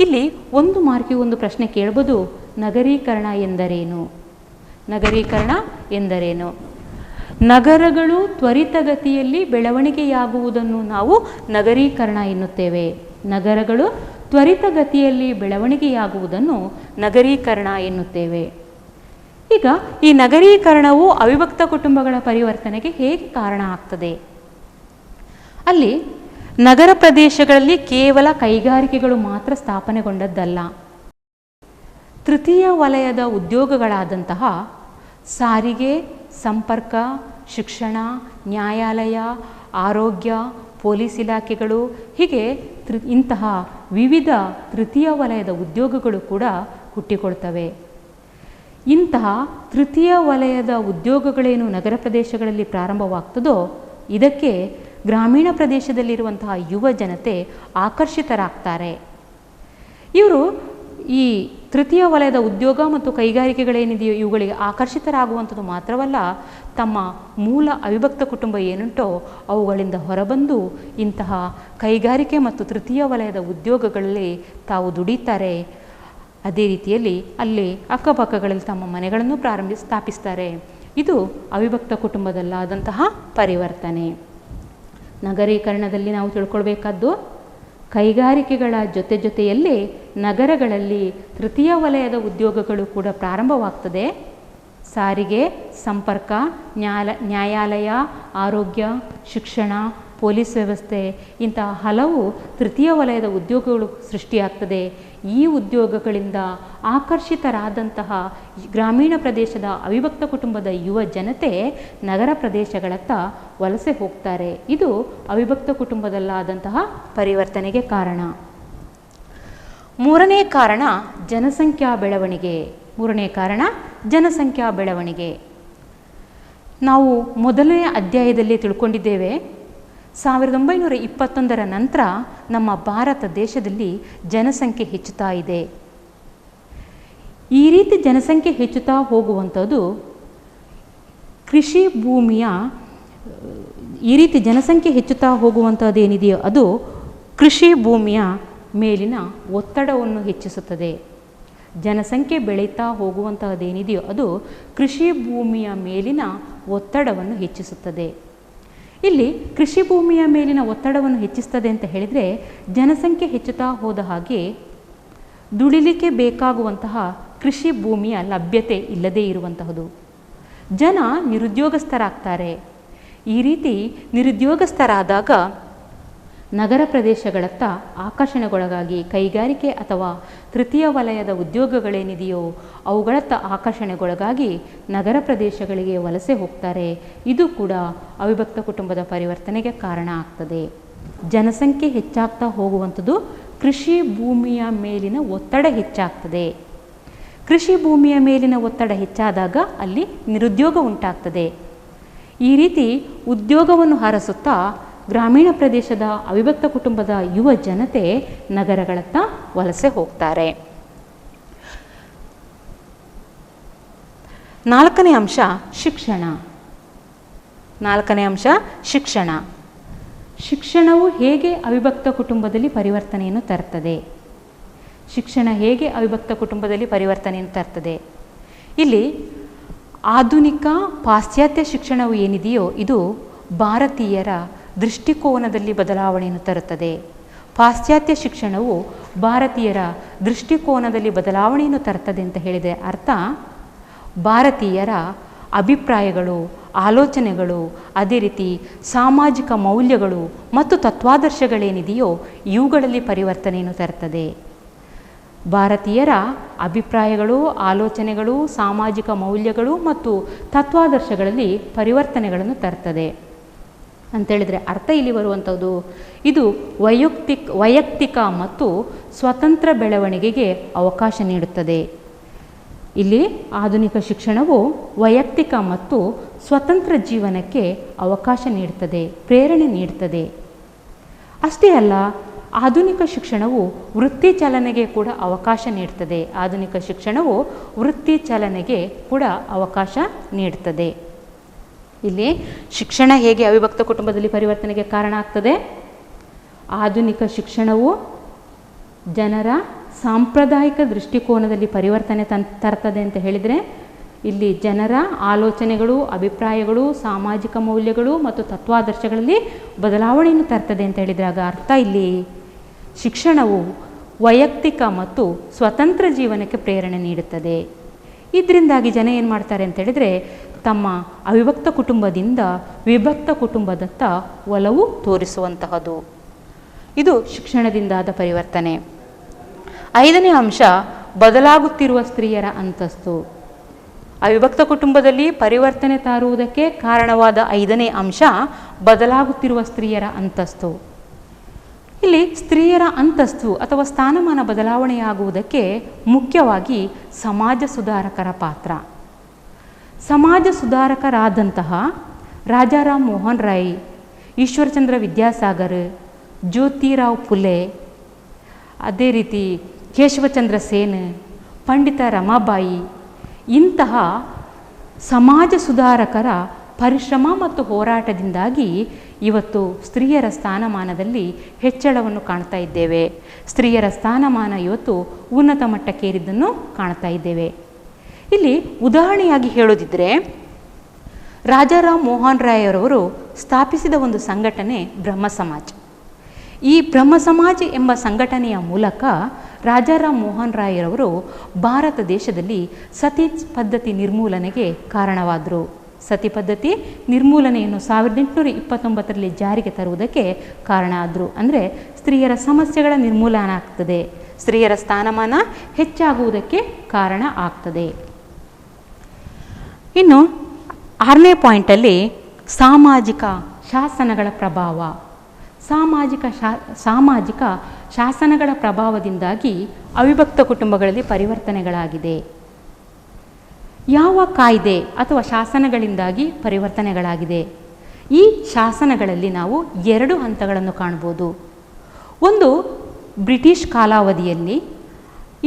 ಇಲ್ಲಿ ಒಂದು ಮಾರ್ಕಿಗೆ ಒಂದು ಪ್ರಶ್ನೆ ಕೇಳ್ಬೋದು, ನಗರೀಕರಣ ಎಂದರೇನು? ನಗರೀಕರಣ ಎಂದರೇನು? ನಗರಗಳು ತ್ವರಿತಗತಿಯಲ್ಲಿ ಬೆಳವಣಿಗೆಯಾಗುವುದನ್ನು ನಾವು ನಗರೀಕರಣ ಎನ್ನುತ್ತೇವೆ. ನಗರಗಳು ತ್ವರಿತಗತಿಯಲ್ಲಿ ಬೆಳವಣಿಗೆಯಾಗುವುದನ್ನು ನಗರೀಕರಣ ಎನ್ನುತ್ತೇವೆ. ಈಗ ಈ ನಗರೀಕರಣವು ಅವಿಭಕ್ತ ಕುಟುಂಬಗಳ ಪರಿವರ್ತನೆಗೆ ಹೇಗೆ ಕಾರಣ ಆಗ್ತದೆ? ಅಲ್ಲಿ ನಗರ ಪ್ರದೇಶಗಳಲ್ಲಿ ಕೇವಲ ಕೈಗಾರಿಕೆಗಳು ಮಾತ್ರ ಸ್ಥಾಪನೆಗೊಂಡದ್ದಲ್ಲ. ತೃತೀಯ ವಲಯದ ಉದ್ಯೋಗಗಳಾದಂತಹ ಸಾರಿಗೆ, ಸಂಪರ್ಕ, ಶಿಕ್ಷಣ, ನ್ಯಾಯಾಲಯ, ಆರೋಗ್ಯ, ಪೊಲೀಸ್ ಇಲಾಖೆಗಳು, ಹೀಗೆ ಇಂತಹ ವಿವಿಧ ತೃತೀಯ ವಲಯದ ಉದ್ಯೋಗಗಳು ಕೂಡ ಹುಟ್ಟಿಕೊಳ್ತವೆ. ಇಂತಹ ತೃತೀಯ ವಲಯದ ಉದ್ಯೋಗಗಳೇನು ನಗರ ಪ್ರದೇಶಗಳಲ್ಲಿ ಪ್ರಾರಂಭವಾಗ್ತದೋ ಇದಕ್ಕೆ ಗ್ರಾಮೀಣ ಪ್ರದೇಶದಲ್ಲಿರುವಂತಹ ಯುವ ಜನತೆ ಆಕರ್ಷಿತರಾಗ್ತಾರೆ. ಇವರು ಈ ತೃತೀಯ ವಲಯದ ಉದ್ಯೋಗ ಮತ್ತು ಕೈಗಾರಿಕೆಗಳೇನಿದೆಯೋ ಇವುಗಳಿಗೆ ಆಕರ್ಷಿತರಾಗುವಂಥದ್ದು ಮಾತ್ರವಲ್ಲ, ತಮ್ಮ ಮೂಲ ಅವಿಭಕ್ತ ಕುಟುಂಬ ಏನುಂಟೋ ಅವುಗಳಿಂದ ಹೊರಬಂದು ಇಂತಹ ಕೈಗಾರಿಕೆ ಮತ್ತು ತೃತೀಯ ವಲಯದ ಉದ್ಯೋಗಗಳಲ್ಲಿ ತಾವು ದುಡಿತಾರೆ. ಅದೇ ರೀತಿಯಲ್ಲಿ ಅಲ್ಲಿ ಅಕ್ಕಪಕ್ಕಗಳಲ್ಲಿ ತಮ್ಮ ಮನೆಗಳನ್ನು ಸ್ಥಾಪಿಸ್ತಾರೆ. ಇದು ಅವಿಭಕ್ತ ಕುಟುಂಬದಲ್ಲಾದಂತಹ ಪರಿವರ್ತನೆ. ನಗರೀಕರಣದಲ್ಲಿ ನಾವು ತಿಳ್ಕೊಳ್ಬೇಕಾದ್ದು, ಕೈಗಾರಿಕೆಗಳ ಜೊತೆಯಲ್ಲಿ ನಗರಗಳಲ್ಲಿ ತೃತೀಯ ವಲಯದ ಉದ್ಯೋಗಗಳು ಕೂಡ ಪ್ರಾರಂಭವಾಗ್ತದೆ. ಸಾರಿಗೆ, ಸಂಪರ್ಕ, ನ್ಯಾಯಾಲಯ, ಆರೋಗ್ಯ, ಶಿಕ್ಷಣ, ಪೊಲೀಸ್ ವ್ಯವಸ್ಥೆ, ಇಂತಹ ಹಲವು ತೃತೀಯ ವಲಯದ ಉದ್ಯೋಗಗಳು ಸೃಷ್ಟಿಯಾಗ್ತದೆ. ಈ ಉದ್ಯೋಗಗಳಿಂದ ಆಕರ್ಷಿತರಾದಂತಹ ಗ್ರಾಮೀಣ ಪ್ರದೇಶದ ಅವಿಭಕ್ತ ಕುಟುಂಬದ ಯುವ ಜನತೆ ನಗರ ಪ್ರದೇಶಗಳತ್ತ ವಲಸೆ ಹೋಗ್ತಾರೆ. ಇದು ಅವಿಭಕ್ತ ಕುಟುಂಬದಲ್ಲಾದಂತಹ ಪರಿವರ್ತನೆಗೆ ಕಾರಣ. ಮೂರನೇ ಕಾರಣ ಜನಸಂಖ್ಯಾ ಬೆಳವಣಿಗೆ. ನಾವು ಮೊದಲನೇ ಅಧ್ಯಾಯದಲ್ಲಿ ತಿಳ್ಕೊಂಡಿದ್ದೇವೆ, 1921ರ ನಂತರ ನಮ್ಮ ಭಾರತ ದೇಶದಲ್ಲಿ ಜನಸಂಖ್ಯೆ ಹೆಚ್ಚುತ್ತಾ ಇದೆ. ಈ ರೀತಿ ಜನಸಂಖ್ಯೆ ಹೆಚ್ಚುತ್ತಾ ಹೋಗುವಂಥದ್ದು ಕೃಷಿ ಭೂಮಿಯ ಈ ರೀತಿ ಜನಸಂಖ್ಯೆ ಹೆಚ್ಚುತ್ತಾ ಹೋಗುವಂಥದ್ದೇನಿದೆಯೋ ಅದು ಕೃಷಿ ಭೂಮಿಯ ಮೇಲಿನ ಒತ್ತಡವನ್ನು ಹೆಚ್ಚಿಸುತ್ತದೆ. ಜನಸಂಖ್ಯೆ ಬೆಳೀತಾ ಹೋಗುವಂತಹದ್ದೇನಿದೆಯೋ ಅದು ಕೃಷಿ ಭೂಮಿಯ ಮೇಲಿನ ಒತ್ತಡವನ್ನು ಹೆಚ್ಚಿಸುತ್ತದೆ. ಇಲ್ಲಿ ಕೃಷಿ ಭೂಮಿಯ ಮೇಲಿನ ಒತ್ತಡವನ್ನು ಹೆಚ್ಚಿಸ್ತದೆ ಅಂತ ಹೇಳಿದರೆ, ಜನಸಂಖ್ಯೆ ಹೆಚ್ಚುತ್ತಾ ಹೋದ ಹಾಗೆ ದುಡಿಲಿಕ್ಕೆ ಬೇಕಾಗುವಂತಹ ಕೃಷಿ ಭೂಮಿಯ ಲಭ್ಯತೆ ಇಲ್ಲದೇ ಇರುವಂತಹದ್ದು. ಜನ ನಿರುದ್ಯೋಗಸ್ಥರಾಗ್ತಾರೆ. ಈ ರೀತಿ ನಿರುದ್ಯೋಗಸ್ಥರಾದಾಗ ನಗರ ಪ್ರದೇಶಗಳತ್ತ ಆಕರ್ಷಣೆಗೊಳಗಾಗಿ ಕೈಗಾರಿಕೆ ಅಥವಾ ತೃತೀಯ ವಲಯದ ಉದ್ಯೋಗಗಳೇನಿದೆಯೋ ಅವುಗಳತ್ತ ಆಕರ್ಷಣೆಗೊಳಗಾಗಿ ನಗರ ಪ್ರದೇಶಗಳಿಗೆ ವಲಸೆ ಹೋಗ್ತಾರೆ. ಇದು ಕೂಡ ಅವಿಭಕ್ತ ಕುಟುಂಬದ ಪರಿವರ್ತನೆಗೆ ಕಾರಣ ಆಗ್ತದೆ. ಜನಸಂಖ್ಯೆ ಹೆಚ್ಚಾಗ್ತಾ ಹೋಗುವಂಥದ್ದು ಕೃಷಿ ಭೂಮಿಯ ಮೇಲಿನ ಒತ್ತಡ ಹೆಚ್ಚಾಗ್ತದೆ. ಕೃಷಿ ಭೂಮಿಯ ಮೇಲಿನ ಒತ್ತಡ ಹೆಚ್ಚಾದಾಗ ಅಲ್ಲಿ ನಿರುದ್ಯೋಗ ಉಂಟಾಗ್ತದೆ. ಈ ರೀತಿ ಉದ್ಯೋಗವನ್ನು ಹರಸುತ್ತಾ ಗ್ರಾಮೀಣ ಪ್ರದೇಶದ ಅವಿಭಕ್ತ ಕುಟುಂಬದ ಯುವ ಜನತೆ ನಗರಗಳತ್ತ ವಲಸೆ ಹೋಗ್ತಾರೆ. 4ನೇ ಅಂಶ ಶಿಕ್ಷಣ. 4ನೇ ಅಂಶ ಶಿಕ್ಷಣ. ಶಿಕ್ಷಣವು ಹೇಗೆ ಅವಿಭಕ್ತ ಕುಟುಂಬದಲ್ಲಿ ಪರಿವರ್ತನೆಯನ್ನು ತರ್ತದೆ? ಶಿಕ್ಷಣ ಹೇಗೆ ಅವಿಭಕ್ತ ಕುಟುಂಬದಲ್ಲಿ ಪರಿವರ್ತನೆಯನ್ನು ತರ್ತದೆ? ಇಲ್ಲಿ ಆಧುನಿಕ ಪಾಶ್ಚಾತ್ಯ ಶಿಕ್ಷಣವು ಏನಿದೆಯೋ ಇದು ಭಾರತೀಯರ ದೃಷ್ಟಿಕೋನದಲ್ಲಿ ಬದಲಾವಣೆಯನ್ನು ತರುತ್ತದೆ. ಪಾಶ್ಚಾತ್ಯ ಶಿಕ್ಷಣವು ಭಾರತೀಯರ ದೃಷ್ಟಿಕೋನದಲ್ಲಿ ಬದಲಾವಣೆಯನ್ನು ತರುತ್ತದೆ ಅಂತ ಹೇಳಿದರೆ ಅರ್ಥ, ಭಾರತೀಯರ ಅಭಿಪ್ರಾಯಗಳು, ಆಲೋಚನೆಗಳು, ಅದೇ ರೀತಿ ಸಾಮಾಜಿಕ ಮೌಲ್ಯಗಳು ಮತ್ತು ತತ್ವಾದರ್ಶಗಳೇನಿದೆಯೋ ಇವುಗಳಲ್ಲಿ ಪರಿವರ್ತನೆಯನ್ನು ತರುತ್ತದೆ. ಭಾರತೀಯರ ಅಭಿಪ್ರಾಯಗಳು, ಆಲೋಚನೆಗಳು, ಸಾಮಾಜಿಕ ಮೌಲ್ಯಗಳು ಮತ್ತು ತತ್ವಾದರ್ಶಗಳಲ್ಲಿ ಪರಿವರ್ತನೆಗಳನ್ನು ತರ್ತದೆ ಅಂತೇಳಿದರೆ ಅರ್ಥ ಇಲ್ಲಿ ಬರುವಂಥದ್ದು ಇದು ವೈಯಕ್ತಿಕ ಮತ್ತು ಸ್ವತಂತ್ರ ಬೆಳವಣಿಗೆಗೆ ಅವಕಾಶ ನೀಡುತ್ತದೆ. ಇಲ್ಲಿ ಆಧುನಿಕ ಶಿಕ್ಷಣವು ವೈಯಕ್ತಿಕ ಮತ್ತು ಸ್ವತಂತ್ರ ಜೀವನಕ್ಕೆ ಅವಕಾಶ ನೀಡುತ್ತದೆ, ಪ್ರೇರಣೆ ನೀಡುತ್ತದೆ. ಅಷ್ಟೇ ಅಲ್ಲ, ಆಧುನಿಕ ಶಿಕ್ಷಣವು ವೃತ್ತಿ ಚಲನೆಗೆ ಕೂಡ ಅವಕಾಶ ನೀಡುತ್ತದೆ. ಆಧುನಿಕ ಶಿಕ್ಷಣವು ವೃತ್ತಿ ಚಲನೆಗೆ ಕೂಡ ಅವಕಾಶ ನೀಡುತ್ತದೆ. ಇಲ್ಲಿ ಶಿಕ್ಷಣ ಹೇಗೆ ಅವಿಭಕ್ತ ಕುಟುಂಬದಲ್ಲಿ ಪರಿವರ್ತನೆಗೆ ಕಾರಣ ಆಗ್ತದೆ? ಆಧುನಿಕ ಶಿಕ್ಷಣವು ಜನರ ಸಾಂಪ್ರದಾಯಿಕ ದೃಷ್ಟಿಕೋನದಲ್ಲಿ ಪರಿವರ್ತನೆ ತರ್ತದೆ ಅಂತ ಹೇಳಿದರೆ ಇಲ್ಲಿ ಜನರ ಆಲೋಚನೆಗಳು, ಅಭಿಪ್ರಾಯಗಳು, ಸಾಮಾಜಿಕ ಮೌಲ್ಯಗಳು ಮತ್ತು ತತ್ವಾದರ್ಶಗಳಲ್ಲಿ ಬದಲಾವಣೆಯನ್ನು ತರ್ತದೆ ಅಂತ ಹೇಳಿದಾಗ ಅರ್ಥ ಇಲ್ಲಿ ಶಿಕ್ಷಣವು ವೈಯಕ್ತಿಕ ಮತ್ತು ಸ್ವತಂತ್ರ ಜೀವನಕ್ಕೆ ಪ್ರೇರಣೆ ನೀಡುತ್ತದೆ. ಇದರಿಂದಾಗಿ ಜನ ಏನು ಮಾಡ್ತಾರೆ ಅಂತ ಹೇಳಿದರೆ ತಮ್ಮ ಅವಿಭಕ್ತ ಕುಟುಂಬದಿಂದ ವಿಭಕ್ತ ಕುಟುಂಬದತ್ತ ಒಲವು ತೋರಿಸುವಂತಹದ್ದು. ಇದು ಶಿಕ್ಷಣದಿಂದಾದ ಪರಿವರ್ತನೆ. 5ನೇ ಅಂಶ ಬದಲಾಗುತ್ತಿರುವ ಸ್ತ್ರೀಯರ ಅಂತಸ್ತು. ಅವಿಭಕ್ತ ಕುಟುಂಬದಲ್ಲಿ ಪರಿವರ್ತನೆ ತರುವುದಕ್ಕೆ ಕಾರಣವಾದ 5ನೇ ಅಂಶ ಬದಲಾಗುತ್ತಿರುವ ಸ್ತ್ರೀಯರ ಅಂತಸ್ತು. ಇಲ್ಲಿ ಸ್ತ್ರೀಯರ ಅಂತಸ್ತು ಅಥವಾ ಸ್ಥಾನಮಾನ ಬದಲಾವಣೆಯಾಗುವುದಕ್ಕೆ ಮುಖ್ಯವಾಗಿ ಸಮಾಜ ಸುಧಾರಕರ ಪಾತ್ರ. ಸಮಾಜ ಸುಧಾರಕರಾದಂತಹ ರಾಜಾರಾಮ್ ಮೋಹನ್ ರಾಯ್, ಈಶ್ವರಚಂದ್ರ ವಿದ್ಯಾಸಾಗರ್, ಜ್ಯೋತಿರಾವ್ ಫುಲೆ, ಅದೇ ರೀತಿ ಕೇಶವಚಂದ್ರ ಸೇನ್, ಪಂಡಿತ ರಮಾಬಾಯಿ ಇಂತಹ ಸಮಾಜ ಸುಧಾರಕರ ಪರಿಶ್ರಮ ಮತ್ತು ಹೋರಾಟದಿಂದಾಗಿ ಇವತ್ತು ಸ್ತ್ರೀಯರ ಸ್ಥಾನಮಾನದಲ್ಲಿ ಹೆಚ್ಚಳವನ್ನು ಕಾಣ್ತಾ ಇದ್ದೇವೆ. ಸ್ತ್ರೀಯರ ಸ್ಥಾನಮಾನ ಇವತ್ತು ಉನ್ನತ ಮಟ್ಟಕ್ಕೇರಿದ್ದನ್ನು ಕಾಣ್ತಾ ಇದ್ದೇವೆ. ಇಲ್ಲಿ ಉದಾಹರಣೆಯಾಗಿ ಹೇಳೋದಿದ್ದರೆ ರಾಜಾರಾಮ್ ಮೋಹನ್ ರಾಯ್ ಅವರವರು ಸ್ಥಾಪಿಸಿದ ಒಂದು ಸಂಘಟನೆ ಬ್ರಹ್ಮ ಸಮಾಜ್. ಈ ಬ್ರಹ್ಮ ಸಮಾಜ್ ಎಂಬ ಸಂಘಟನೆಯ ಮೂಲಕ ರಾಜಾರಾಮ್ ಮೋಹನ್ ರಾಯ್ ಅವರು ಭಾರತ ದೇಶದಲ್ಲಿ ಸತಿ ಪದ್ಧತಿ ನಿರ್ಮೂಲನೆಗೆ ಕಾರಣವಾದರು. ಸತಿ ಪದ್ಧತಿ ನಿರ್ಮೂಲನೆಯನ್ನು 1829ರಲ್ಲಿ ಜಾರಿಗೆ ತರುವುದಕ್ಕೆ ಕಾರಣ ಆದರು. ಅಂದರೆ ಸ್ತ್ರೀಯರ ಸಮಸ್ಯೆಗಳ ನಿರ್ಮೂಲನ ಆಗ್ತದೆ, ಸ್ತ್ರೀಯರ ಸ್ಥಾನಮಾನ ಹೆಚ್ಚಾಗುವುದಕ್ಕೆ ಕಾರಣ ಆಗ್ತದೆ. ಇನ್ನು 6ನೇ ಪಾಯಿಂಟಲ್ಲಿ ಸಾಮಾಜಿಕ ಶಾಸನಗಳ ಪ್ರಭಾವ. ಸಾಮಾಜಿಕ ಶಾಸನಗಳ ಪ್ರಭಾವದಿಂದಾಗಿ ಅವಿಭಕ್ತ ಕುಟುಂಬಗಳಲ್ಲಿ ಪರಿವರ್ತನೆಗಳಾಗಿದೆ. ಯಾವ ಕಾಯ್ದೆ ಅಥವಾ ಶಾಸನಗಳಿಂದಾಗಿ ಪರಿವರ್ತನೆಗಳಾಗಿದೆ? ಈ ಶಾಸನಗಳಲ್ಲಿ ನಾವು 2 ಹಂತಗಳನ್ನು ಕಾಣ್ಬೋದು. ಒಂದು ಬ್ರಿಟಿಷ್ ಕಾಲಾವಧಿಯಲ್ಲಿ,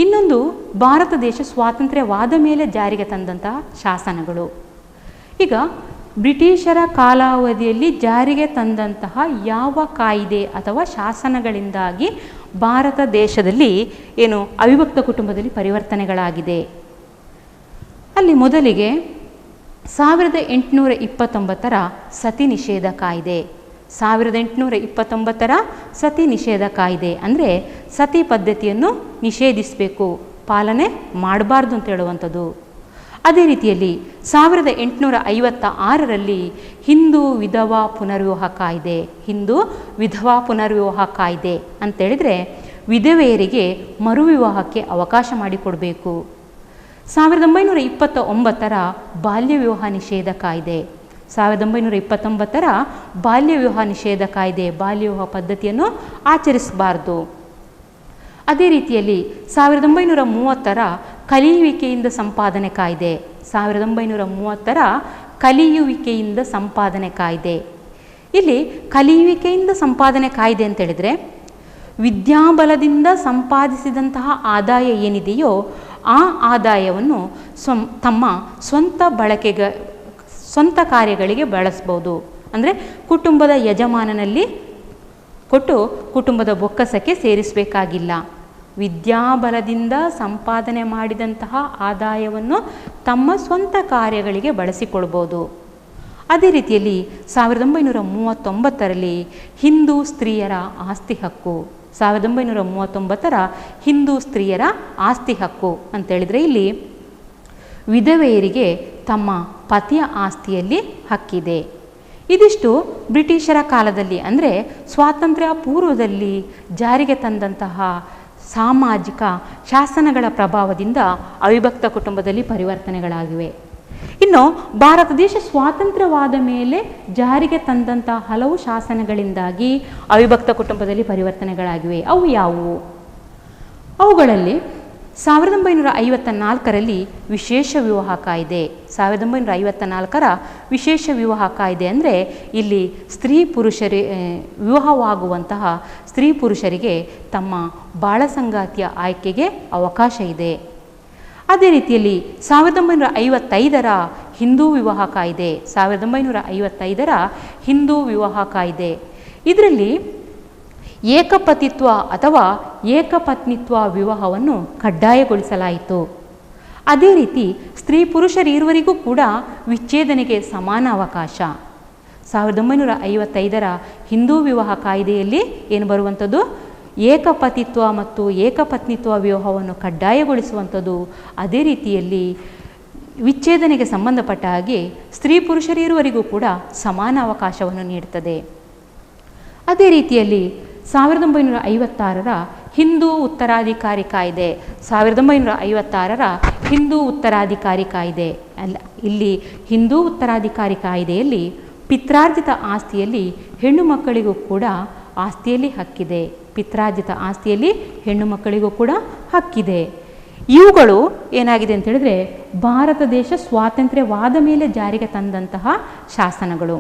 ಇನ್ನೊಂದು ಭಾರತ ದೇಶ ಸ್ವಾತಂತ್ರ್ಯವಾದ ಮೇಲೆ ಜಾರಿಗೆ ತಂದಂತಹ ಶಾಸನಗಳು. ಈಗ ಬ್ರಿಟಿಷರ ಕಾಲಾವಧಿಯಲ್ಲಿ ಜಾರಿಗೆ ತಂದಂತಹ ಯಾವ ಕಾಯಿದೆ ಅಥವಾ ಶಾಸನಗಳಿಂದಾಗಿ ಭಾರತ ದೇಶದಲ್ಲಿ ಏನು ಅವಿಭಕ್ತ ಕುಟುಂಬದಲ್ಲಿ ಪರಿವರ್ತನೆಗಳಾಗಿದೆ? ಅಲ್ಲಿ ಮೊದಲಿಗೆ 1829ರ ಸತಿ ನಿಷೇಧ ಕಾಯ್ದೆ. 1829ರ ಸತಿ ನಿಷೇಧ ಕಾಯ್ದೆ ಅಂದರೆ ಸತಿ ಪದ್ಧತಿಯನ್ನು ನಿಷೇಧಿಸಬೇಕು, ಪಾಲನೆ ಮಾಡಬಾರ್ದು ಅಂತ ಹೇಳುವಂಥದ್ದು. ಅದೇ ರೀತಿಯಲ್ಲಿ 1856ರಲ್ಲಿ ಹಿಂದೂ ವಿಧವಾ ಪುನರ್ವಿವಾಹ ಕಾಯ್ದೆ. ಹಿಂದೂ ವಿಧವಾ ವಿವಾಹ ಕಾಯ್ದೆ ಅಂತೇಳಿದರೆ ವಿಧವೆಯರಿಗೆ ಮರುವಿವಾಹಕ್ಕೆ ಅವಕಾಶ ಮಾಡಿಕೊಡಬೇಕು. 1929ರ ಬಾಲ್ಯ ವಿವಾಹ ನಿಷೇಧ ಕಾಯ್ದೆ. 1929ರ ಬಾಲ್ಯ ವಿವಾಹ ನಿಷೇಧ ಕಾಯ್ದೆ, ಬಾಲ್ಯ ವಿವಾಹ ಪದ್ಧತಿಯನ್ನು ಆಚರಿಸಬಾರ್ದು. ಅದೇ ರೀತಿಯಲ್ಲಿ 1930ರ ಕಲಿಯುವಿಕೆಯಿಂದ ಸಂಪಾದನೆ ಕಾಯ್ದೆ. 1930ರ ಕಲಿಯುವಿಕೆಯಿಂದ ಸಂಪಾದನೆ ಕಾಯ್ದೆ. ಇಲ್ಲಿ ಕಲಿಯುವಿಕೆಯಿಂದ ಸಂಪಾದನೆ ಕಾಯ್ದೆ ಅಂತೇಳಿದರೆ ವಿದ್ಯಾಬಲದಿಂದ ಸಂಪಾದಿಸಿದಂತಹ ಆದಾಯ ಏನಿದೆಯೋ ಆ ಆದಾಯವನ್ನು ತಮ್ಮ ಸ್ವಂತ ಕಾರ್ಯಗಳಿಗೆ ಬಳಸ್ಬೋದು. ಅಂದರೆ ಕುಟುಂಬದ ಯಜಮಾನನಲ್ಲಿ ಕೊಟ್ಟು ಕುಟುಂಬದ ಬೊಕ್ಕಸಕ್ಕೆ ಸೇರಿಸಬೇಕಾಗಿಲ್ಲ. ವಿದ್ಯಾಬಲದಿಂದ ಸಂಪಾದನೆ ಮಾಡಿದಂತಹ ಆದಾಯವನ್ನು ತಮ್ಮ ಸ್ವಂತ ಕಾರ್ಯಗಳಿಗೆ ಬಳಸಿಕೊಳ್ಬೋದು. ಅದೇ ರೀತಿಯಲ್ಲಿ 1939ರಲ್ಲಿ ಹಿಂದೂ ಸ್ತ್ರೀಯರ ಆಸ್ತಿ ಹಕ್ಕು. 1939ರ ಹಿಂದೂ ಸ್ತ್ರೀಯರ ಆಸ್ತಿ ಹಕ್ಕು ಅಂತೇಳಿದರೆ ಇಲ್ಲಿ ವಿಧವೆಯರಿಗೆ ತಮ್ಮ ಪತಿಯ ಆಸ್ತಿಯಲ್ಲಿ ಹಕ್ಕಿದೆ. ಇದಿಷ್ಟು ಬ್ರಿಟಿಷರ ಕಾಲದಲ್ಲಿ ಅಂದರೆ ಸ್ವಾತಂತ್ರ್ಯ ಪೂರ್ವದಲ್ಲಿ ಜಾರಿಗೆ ತಂದಂತಹ ಸಾಮಾಜಿಕ ಶಾಸನಗಳ ಪ್ರಭಾವದಿಂದ ಅವಿಭಕ್ತ ಕುಟುಂಬದಲ್ಲಿ ಪರಿವರ್ತನೆಗಳಾಗಿವೆ. ಇನ್ನು ಭಾರತ ದೇಶ ಸ್ವಾತಂತ್ರ್ಯವಾದ ಮೇಲೆ ಜಾರಿಗೆ ತಂದಂಥ ಹಲವು ಶಾಸನಗಳಿಂದಾಗಿ ಅವಿಭಕ್ತ ಕುಟುಂಬದಲ್ಲಿ ಪರಿವರ್ತನೆಗಳಾಗಿವೆ. ಅವು ಯಾವುವು? ಅವುಗಳಲ್ಲಿ 1954ರಲ್ಲಿ ವಿಶೇಷ ವಿವಾಹ ಕಾಯ್ದೆ. 1954ರ ವಿಶೇಷ ವಿವಾಹ ಕಾಯ್ದೆ ಅಂದರೆ ಇಲ್ಲಿ ವಿವಾಹವಾಗುವಂತಹ ಸ್ತ್ರೀ ಪುರುಷರಿಗೆ ತಮ್ಮ ಬಾಳ ಸಂಗಾತಿಯ ಆಯ್ಕೆಗೆ ಅವಕಾಶ ಇದೆ. ಅದೇ ರೀತಿಯಲ್ಲಿ 1955ರ ಹಿಂದೂ ವಿವಾಹ ಕಾಯ್ದೆ. 1955ರ ಹಿಂದೂ ವಿವಾಹ ಕಾಯ್ದೆ ಇದರಲ್ಲಿ ಏಕಪತಿತ್ವ ಅಥವಾ ಏಕಪತ್ನಿತ್ವ ವಿವಾಹವನ್ನು ಕಡ್ಡಾಯಗೊಳಿಸಲಾಯಿತು. ಅದೇ ರೀತಿ ಸ್ತ್ರೀ ಪುರುಷರಿರುವರಿಗೂ ಕೂಡ ವಿಚ್ಛೇದನೆಗೆ ಸಮಾನ ಅವಕಾಶ. 1955ರ ಹಿಂದೂ ವಿವಾಹ ಕಾಯ್ದೆಯಲ್ಲಿ ಏನು ಬರುವಂಥದ್ದು? ಏಕಪತಿತ್ವ ಮತ್ತು ಏಕಪತ್ನಿತ್ವ ವಿವಾಹವನ್ನು ಕಡ್ಡಾಯಗೊಳಿಸುವಂಥದ್ದು. ಅದೇ ರೀತಿಯಲ್ಲಿ ವಿಚ್ಛೇದನೆಗೆ ಸಂಬಂಧಪಟ್ಟ ಹಾಗೆ ಸ್ತ್ರೀ ಪುರುಷರಿರುವರಿಗೂ ಕೂಡ ಸಮಾನ ಅವಕಾಶವನ್ನು ನೀಡುತ್ತದೆ. ಅದೇ ರೀತಿಯಲ್ಲಿ 1956ರ ಹಿಂದೂ ಉತ್ತರಾಧಿಕಾರಿ ಕಾಯ್ದೆ. 1956ರ ಹಿಂದೂ ಉತ್ತರಾಧಿಕಾರಿ ಕಾಯ್ದೆ ಇಲ್ಲಿ ಹಿಂದೂ ಉತ್ತರಾಧಿಕಾರಿ ಕಾಯ್ದೆಯಲ್ಲಿ ಪಿತ್ರಾರ್ಜಿತ ಆಸ್ತಿಯಲ್ಲಿ ಹೆಣ್ಣು ಮಕ್ಕಳಿಗೂ ಕೂಡ ಆಸ್ತಿಯಲ್ಲಿ ಹಕ್ಕಿದೆ. ಪಿತ್ರಾರ್ಜಿತ ಆಸ್ತಿಯಲ್ಲಿ ಹೆಣ್ಣು ಮಕ್ಕಳಿಗೂ ಕೂಡ ಹಕ್ಕಿದೆ. ಇವುಗಳು ಏನಾಗಿದೆ ಅಂತ ಹೇಳಿದ್ರೆ ಭಾರತ ದೇಶ ಸ್ವಾತಂತ್ರ್ಯವಾದ ಮೇಲೆ ಜಾರಿಗೆ ತಂದಂತಹ ಶಾಸನಗಳು.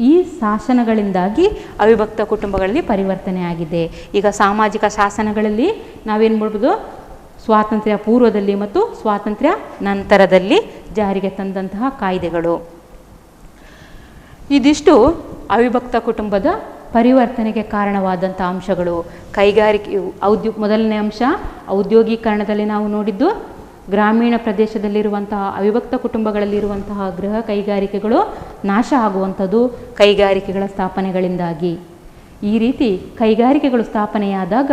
ಈ ಶಾಸನಗಳಿಂದಾಗಿ ಅವಿಭಕ್ತ ಕುಟುಂಬಗಳಲ್ಲಿ ಪರಿವರ್ತನೆ ಆಗಿದೆ. ಈಗ ಸಾಮಾಜಿಕ ಶಾಸನಗಳಲ್ಲಿ ನಾವೇನು ಮಾಡ್ಬೋದು? ಸ್ವಾತಂತ್ರ್ಯ ಪೂರ್ವದಲ್ಲಿ ಮತ್ತು ಸ್ವಾತಂತ್ರ್ಯ ನಂತರದಲ್ಲಿ ಜಾರಿಗೆ ತಂದಂತಹ ಕಾಯ್ದೆಗಳು. ಇದಿಷ್ಟು ಅವಿಭಕ್ತ ಕುಟುಂಬದ ಪರಿವರ್ತನೆಗೆ ಕಾರಣವಾದಂಥ ಅಂಶಗಳು. ಮೊದಲನೇ ಅಂಶ ಔದ್ಯೋಗೀಕರಣದಲ್ಲಿ ನಾವು ನೋಡಿದ್ದು ಗ್ರಾಮೀಣ ಪ್ರದೇಶದಲ್ಲಿರುವಂತಹ ಅವಿಭಕ್ತ ಕುಟುಂಬಗಳಲ್ಲಿರುವಂತಹ ಗೃಹ ಕೈಗಾರಿಕೆಗಳು ನಾಶ ಆಗುವಂಥದ್ದು ಕೈಗಾರಿಕೆಗಳ ಸ್ಥಾಪನೆಗಳಿಂದಾಗಿ. ಈ ರೀತಿ ಕೈಗಾರಿಕೆಗಳು ಸ್ಥಾಪನೆಯಾದಾಗ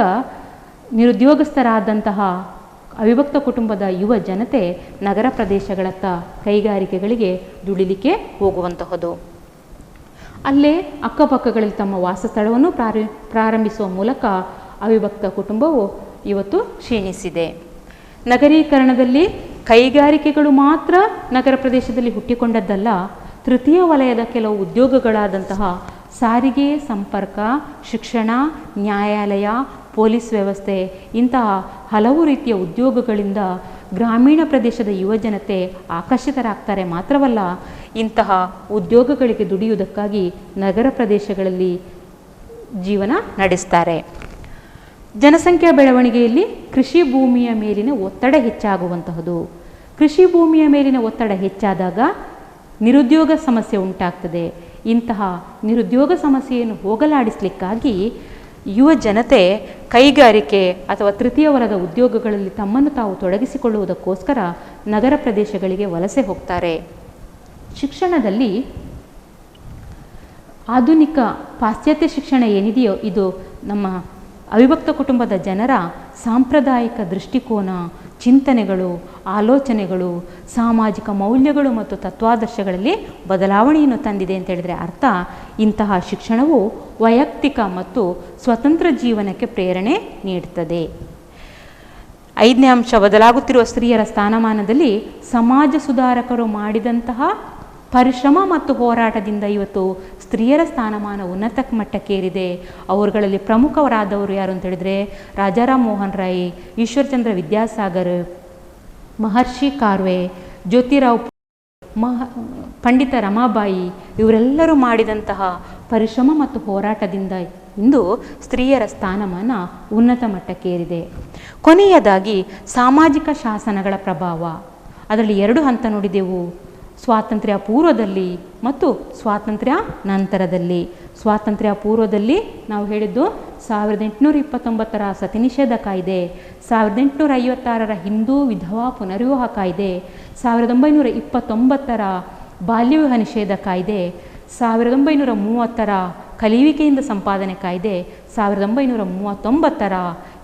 ನಿರುದ್ಯೋಗಸ್ಥರಾದಂತಹ ಅವಿಭಕ್ತ ಕುಟುಂಬದ ಯುವ ಜನತೆ ನಗರ ಪ್ರದೇಶಗಳತ್ತ ಕೈಗಾರಿಕೆಗಳಿಗೆ ದುಡಿಲಿಕ್ಕೆ ಹೋಗುವಂತಹದ್ದು. ಅಲ್ಲೇ ಅಕ್ಕಪಕ್ಕಗಳಲ್ಲಿ ತಮ್ಮ ವಾಸಸ್ಥಳವನ್ನು ಪ್ರಾರಂಭಿಸುವ ಮೂಲಕ ಅವಿಭಕ್ತ ಕುಟುಂಬವು ಇವತ್ತು ಕ್ಷೀಣಿಸಿದೆ. ನಗರೀಕರಣದಲ್ಲಿ ಕೈಗಾರಿಕೆಗಳು ಮಾತ್ರ ನಗರ ಪ್ರದೇಶದಲ್ಲಿ ಹುಟ್ಟಿಕೊಂಡದ್ದಲ್ಲ, ತೃತೀಯ ವಲಯದ ಕೆಲವು ಉದ್ಯೋಗಗಳಾದಂತಹ ಸಾರಿಗೆ, ಸಂಪರ್ಕ, ಶಿಕ್ಷಣ, ನ್ಯಾಯಾಲಯ, ಪೊಲೀಸ್ ವ್ಯವಸ್ಥೆ ಇಂತಹ ಹಲವು ರೀತಿಯ ಉದ್ಯೋಗಗಳಿಂದ ಗ್ರಾಮೀಣ ಪ್ರದೇಶದ ಯುವಜನತೆ ಆಕರ್ಷಿತರಾಗ್ತಾರೆ. ಮಾತ್ರವಲ್ಲ, ಇಂತಹ ಉದ್ಯೋಗಗಳಿಗೆ ದುಡಿಯುವುದಕ್ಕಾಗಿ ನಗರ ಪ್ರದೇಶಗಳಲ್ಲಿ ಜೀವನ ನಡೆಸ್ತಾರೆ. ಜನಸಂಖ್ಯಾ ಬೆಳವಣಿಗೆಯಲ್ಲಿ ಕೃಷಿ ಭೂಮಿಯ ಮೇಲಿನ ಒತ್ತಡ ಹೆಚ್ಚಾಗುವಂತಹದ್ದು. ಕೃಷಿ ಭೂಮಿಯ ಮೇಲಿನ ಒತ್ತಡ ಹೆಚ್ಚಾದಾಗ ನಿರುದ್ಯೋಗ ಸಮಸ್ಯೆ ಉಂಟಾಗ್ತದೆ. ಇಂತಹ ನಿರುದ್ಯೋಗ ಸಮಸ್ಯೆಯನ್ನು ಹೋಗಲಾಡಿಸಲಿಕ್ಕಾಗಿ ಯುವ ಜನತೆ ಕೈಗಾರಿಕೆ ಅಥವಾ ತೃತೀಯ ವಲಯದ ಉದ್ಯೋಗಗಳಲ್ಲಿ ತಮ್ಮನ್ನು ತಾವು ತೊಡಗಿಸಿಕೊಳ್ಳುವುದಕ್ಕೋಸ್ಕರ ನಗರ ಪ್ರದೇಶಗಳಿಗೆ ವಲಸೆ ಹೋಗ್ತಾರೆ. ಶಿಕ್ಷಣದಲ್ಲಿ ಆಧುನಿಕ ಪಾಶ್ಚಾತ್ಯ ಶಿಕ್ಷಣ ಏನಿದೆಯೋ ಇದು ನಮ್ಮ ಅವಿಭಕ್ತ ಕುಟುಂಬದ ಜನರ ಸಾಂಪ್ರದಾಯಿಕ ದೃಷ್ಟಿಕೋನ, ಚಿಂತನೆಗಳು, ಆಲೋಚನೆಗಳು, ಸಾಮಾಜಿಕ ಮೌಲ್ಯಗಳು ಮತ್ತು ತತ್ವಾದರ್ಶಗಳಲ್ಲಿ ಬದಲಾವಣೆಯನ್ನು ತಂದಿದೆ ಅಂತ ಹೇಳಿದರೆ ಅರ್ಥ, ಇಂತಹ ಶಿಕ್ಷಣವು ವೈಯಕ್ತಿಕ ಮತ್ತು ಸ್ವತಂತ್ರ ಜೀವನಕ್ಕೆ ಪ್ರೇರಣೆ ನೀಡುತ್ತದೆ. 5ನೇ ಅಂಶ, ಬದಲಾಗುತ್ತಿರುವ ಸ್ತ್ರೀಯರ ಸ್ಥಾನಮಾನದಲ್ಲಿ ಸಮಾಜ ಸುಧಾರಕರು ಮಾಡಿದಂತಹ ಪರಿಶ್ರಮ ಮತ್ತು ಹೋರಾಟದಿಂದ ಇವತ್ತು ಸ್ತ್ರೀಯರ ಸ್ಥಾನಮಾನ ಉನ್ನತ ಮಟ್ಟಕ್ಕೇರಿದೆ. ಅವರುಗಳಲ್ಲಿ ಪ್ರಮುಖರಾದವರು ಯಾರು ಅಂತ ಹೇಳಿದರೆ ರಾಜಾರಾಮ್ ಮೋಹನ್ ರಾಯ್, ಈಶ್ವರಚಂದ್ರ ವಿದ್ಯಾಸಾಗರ್, ಮಹರ್ಷಿ ಕಾರ್ವೆ, ಜ್ಯೋತಿರಾವ್, ಪಂಡಿತ ರಮಾಬಾಯಿ ಇವರೆಲ್ಲರೂ ಮಾಡಿದಂತಹ ಪರಿಶ್ರಮ ಮತ್ತು ಹೋರಾಟದಿಂದ ಇಂದು ಸ್ತ್ರೀಯರ ಸ್ಥಾನಮಾನ ಉನ್ನತ ಮಟ್ಟಕ್ಕೇರಿದೆ. ಕೊನೆಯದಾಗಿ ಸಾಮಾಜಿಕ ಶಾಸನಗಳ ಪ್ರಭಾವ. ಅದರಲ್ಲಿ 2 ಹಂತ ನೋಡಿದೆವು, ಸ್ವಾತಂತ್ರ್ಯ ಪೂರ್ವದಲ್ಲಿ ಮತ್ತು ಸ್ವಾತಂತ್ರ್ಯ ನಂತರದಲ್ಲಿ. ಸ್ವಾತಂತ್ರ್ಯ ಪೂರ್ವದಲ್ಲಿ ನಾವು ಹೇಳಿದ್ದು 1829ರ ಸತಿ ನಿಷೇಧ ಕಾಯ್ದೆ, 1856ರ ಹಿಂದೂ ವಿಧವಾ ಪುನರ್ವಿವಾಹ ಕಾಯ್ದೆ, 1929ರ ಬಾಲ್ಯವಿವಾಹ ನಿಷೇಧ ಕಾಯ್ದೆ, 1930ರ ಕಲಿಯುವಿಕೆಯಿಂದ ಸಂಪಾದನೆ ಕಾಯ್ದೆ, 1939ರ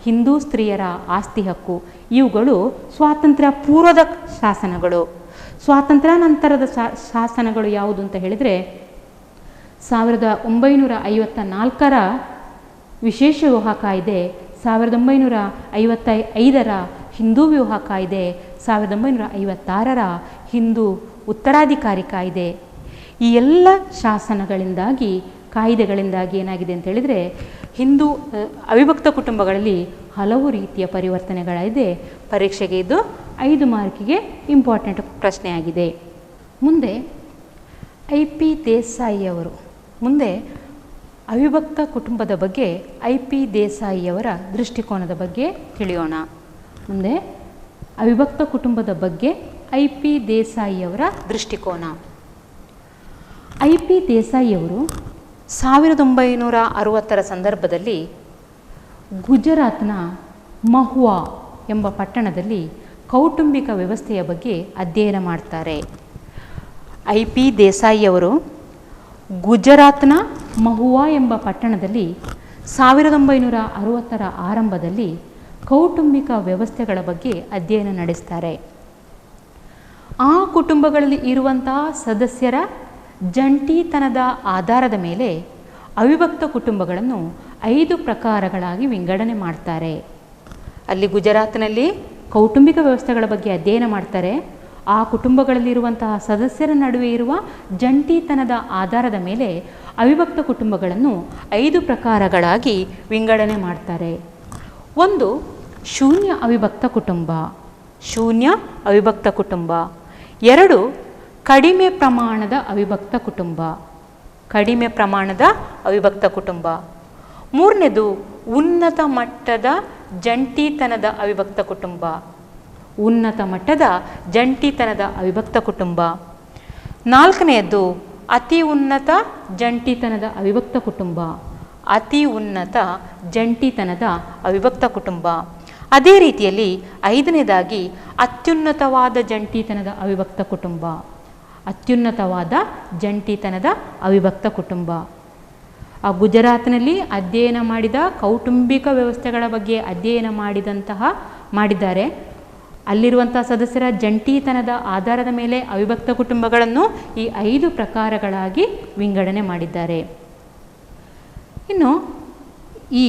ಹಿಂದೂ ಸ್ತ್ರೀಯರ ಆಸ್ತಿ ಹಕ್ಕು. ಇವುಗಳು ಸ್ವಾತಂತ್ರ್ಯ ಪೂರ್ವದ ಶಾಸನಗಳು. ಸ್ವಾತಂತ್ರ್ಯ ನಂತರದ ಶಾಸನಗಳು ಯಾವುದು ಅಂತ ಹೇಳಿದರೆ 1954ರ ವಿಶೇಷ ವಿವಾಹ ಕಾಯ್ದೆ, 1955ರ ಹಿಂದೂ ವಿವಾಹ ಕಾಯ್ದೆ, 1956ರ ಹಿಂದೂ ಉತ್ತರಾಧಿಕಾರಿ ಕಾಯ್ದೆ. ಈ ಎಲ್ಲ ಶಾಸನಗಳಿಂದಾಗಿ, ಕಾಯ್ದೆಗಳಿಂದಾಗಿ ಏನಾಗಿದೆ ಅಂತ ಹೇಳಿದರೆ ಹಿಂದೂ ಅವಿಭಕ್ತ ಕುಟುಂಬಗಳಲ್ಲಿ ಹಲವು ರೀತಿಯ ಪರಿವರ್ತನೆಗಳಿದೆ. ಪರೀಕ್ಷೆಗೆ ಇದು 5 ಮಾರ್ಕಿಗೆ ಇಂಪಾರ್ಟೆಂಟ್ ಪ್ರಶ್ನೆಯಾಗಿದೆ. ಮುಂದೆ IP ದೇಸಾಯಿಯವರು, ಮುಂದೆ ಅವಿಭಕ್ತ ಕುಟುಂಬದ ಬಗ್ಗೆ IP ದೇಸಾಯಿಯವರ ದೃಷ್ಟಿಕೋನದ ಬಗ್ಗೆ ತಿಳಿಯೋಣ. ಮುಂದೆ ಅವಿಭಕ್ತ ಕುಟುಂಬದ ಬಗ್ಗೆ IP ದೇಸಾಯಿಯವರ ದೃಷ್ಟಿಕೋನ. IP ದೇಸಾಯಿಯವರು 1960ರ ಸಂದರ್ಭದಲ್ಲಿ ಗುಜರಾತ್ನ ಮಹುವಾ ಎಂಬ ಪಟ್ಟಣದಲ್ಲಿ ಕೌಟುಂಬಿಕ ವ್ಯವಸ್ಥೆಯ ಬಗ್ಗೆ ಅಧ್ಯಯನ ಮಾಡ್ತಾರೆ. IP ದೇಸಾಯಿಯವರು ಗುಜರಾತ್ನ ಮಹುವಾ ಎಂಬ ಪಟ್ಟಣದಲ್ಲಿ 1960ರ ಆರಂಭದಲ್ಲಿ ಕೌಟುಂಬಿಕ ವ್ಯವಸ್ಥೆಗಳ ಬಗ್ಗೆ ಅಧ್ಯಯನ ನಡೆಸ್ತಾರೆ. ಆ ಕುಟುಂಬಗಳಲ್ಲಿ ಇರುವಂತಹ ಸದಸ್ಯರ ಜಂಟಿತನದ ಆಧಾರದ ಮೇಲೆ ಅವಿಭಕ್ತ ಕುಟುಂಬಗಳನ್ನು 5 ಪ್ರಕಾರಗಳಾಗಿ ವಿಂಗಡಣೆ ಮಾಡ್ತಾರೆ. ಅಲ್ಲಿ ಗುಜರಾತ್ನಲ್ಲಿ ಕೌಟುಂಬಿಕ ವ್ಯವಸ್ಥೆಗಳ ಬಗ್ಗೆ ಅಧ್ಯಯನ ಮಾಡ್ತಾರೆ. ಆ ಕುಟುಂಬಗಳಲ್ಲಿರುವಂತಹ ಸದಸ್ಯರ ನಡುವೆ ಇರುವ ಜಂಟಿತನದ ಆಧಾರದ ಮೇಲೆ ಅವಿಭಕ್ತ ಕುಟುಂಬಗಳನ್ನು 5 ಪ್ರಕಾರಗಳಾಗಿ ವಿಂಗಡಣೆ ಮಾಡ್ತಾರೆ. 1 ಶೂನ್ಯ ಅವಿಭಕ್ತ ಕುಟುಂಬ, ಶೂನ್ಯ ಅವಿಭಕ್ತ ಕುಟುಂಬ. 2 ಕಡಿಮೆ ಪ್ರಮಾಣದ ಅವಿಭಕ್ತ ಕುಟುಂಬ, ಕಡಿಮೆ ಪ್ರಮಾಣದ ಅವಿಭಕ್ತ ಕುಟುಂಬ. 3ನೇದು ಉನ್ನತ ಮಟ್ಟದ ಜಂಟಿತನದ ಅವಿಭಕ್ತ ಕುಟುಂಬ, ಉನ್ನತ ಮಟ್ಟದ ಜಂಟಿತನದ ಅವಿಭಕ್ತ ಕುಟುಂಬ. 4ನೇದು ಅತಿ ಉನ್ನತ ಜಂಟಿತನದ ಅವಿಭಕ್ತ ಕುಟುಂಬ, ಅತಿ ಉನ್ನತ ಜಂಟಿತನದ ಅವಿಭಕ್ತ ಕುಟುಂಬ. ಅದೇ ರೀತಿಯಲ್ಲಿ 5ನೇದಾಗಿ ಅತ್ಯುನ್ನತವಾದ ಜಂಟಿತನದ ಅವಿಭಕ್ತ ಕುಟುಂಬ, ಅತ್ಯುನ್ನತವಾದ ಜಂಟಿತನದ ಅವಿಭಕ್ತ ಕುಟುಂಬ. ಆ ಗುಜರಾತ್ನಲ್ಲಿ ಅಧ್ಯಯನ ಮಾಡಿದ ಕೌಟುಂಬಿಕ ವ್ಯವಸ್ಥೆಗಳ ಬಗ್ಗೆ ಅಧ್ಯಯನ ಮಾಡಿದ್ದಾರೆ. ಅಲ್ಲಿರುವಂಥ ಸದಸ್ಯರ ಜಂಟಿತನದ ಆಧಾರದ ಮೇಲೆ ಅವಿಭಕ್ತ ಕುಟುಂಬಗಳನ್ನು ಈ 5 ಪ್ರಕಾರಗಳಾಗಿ ವಿಂಗಡಣೆ ಮಾಡಿದ್ದಾರೆ. ಇನ್ನು ಈ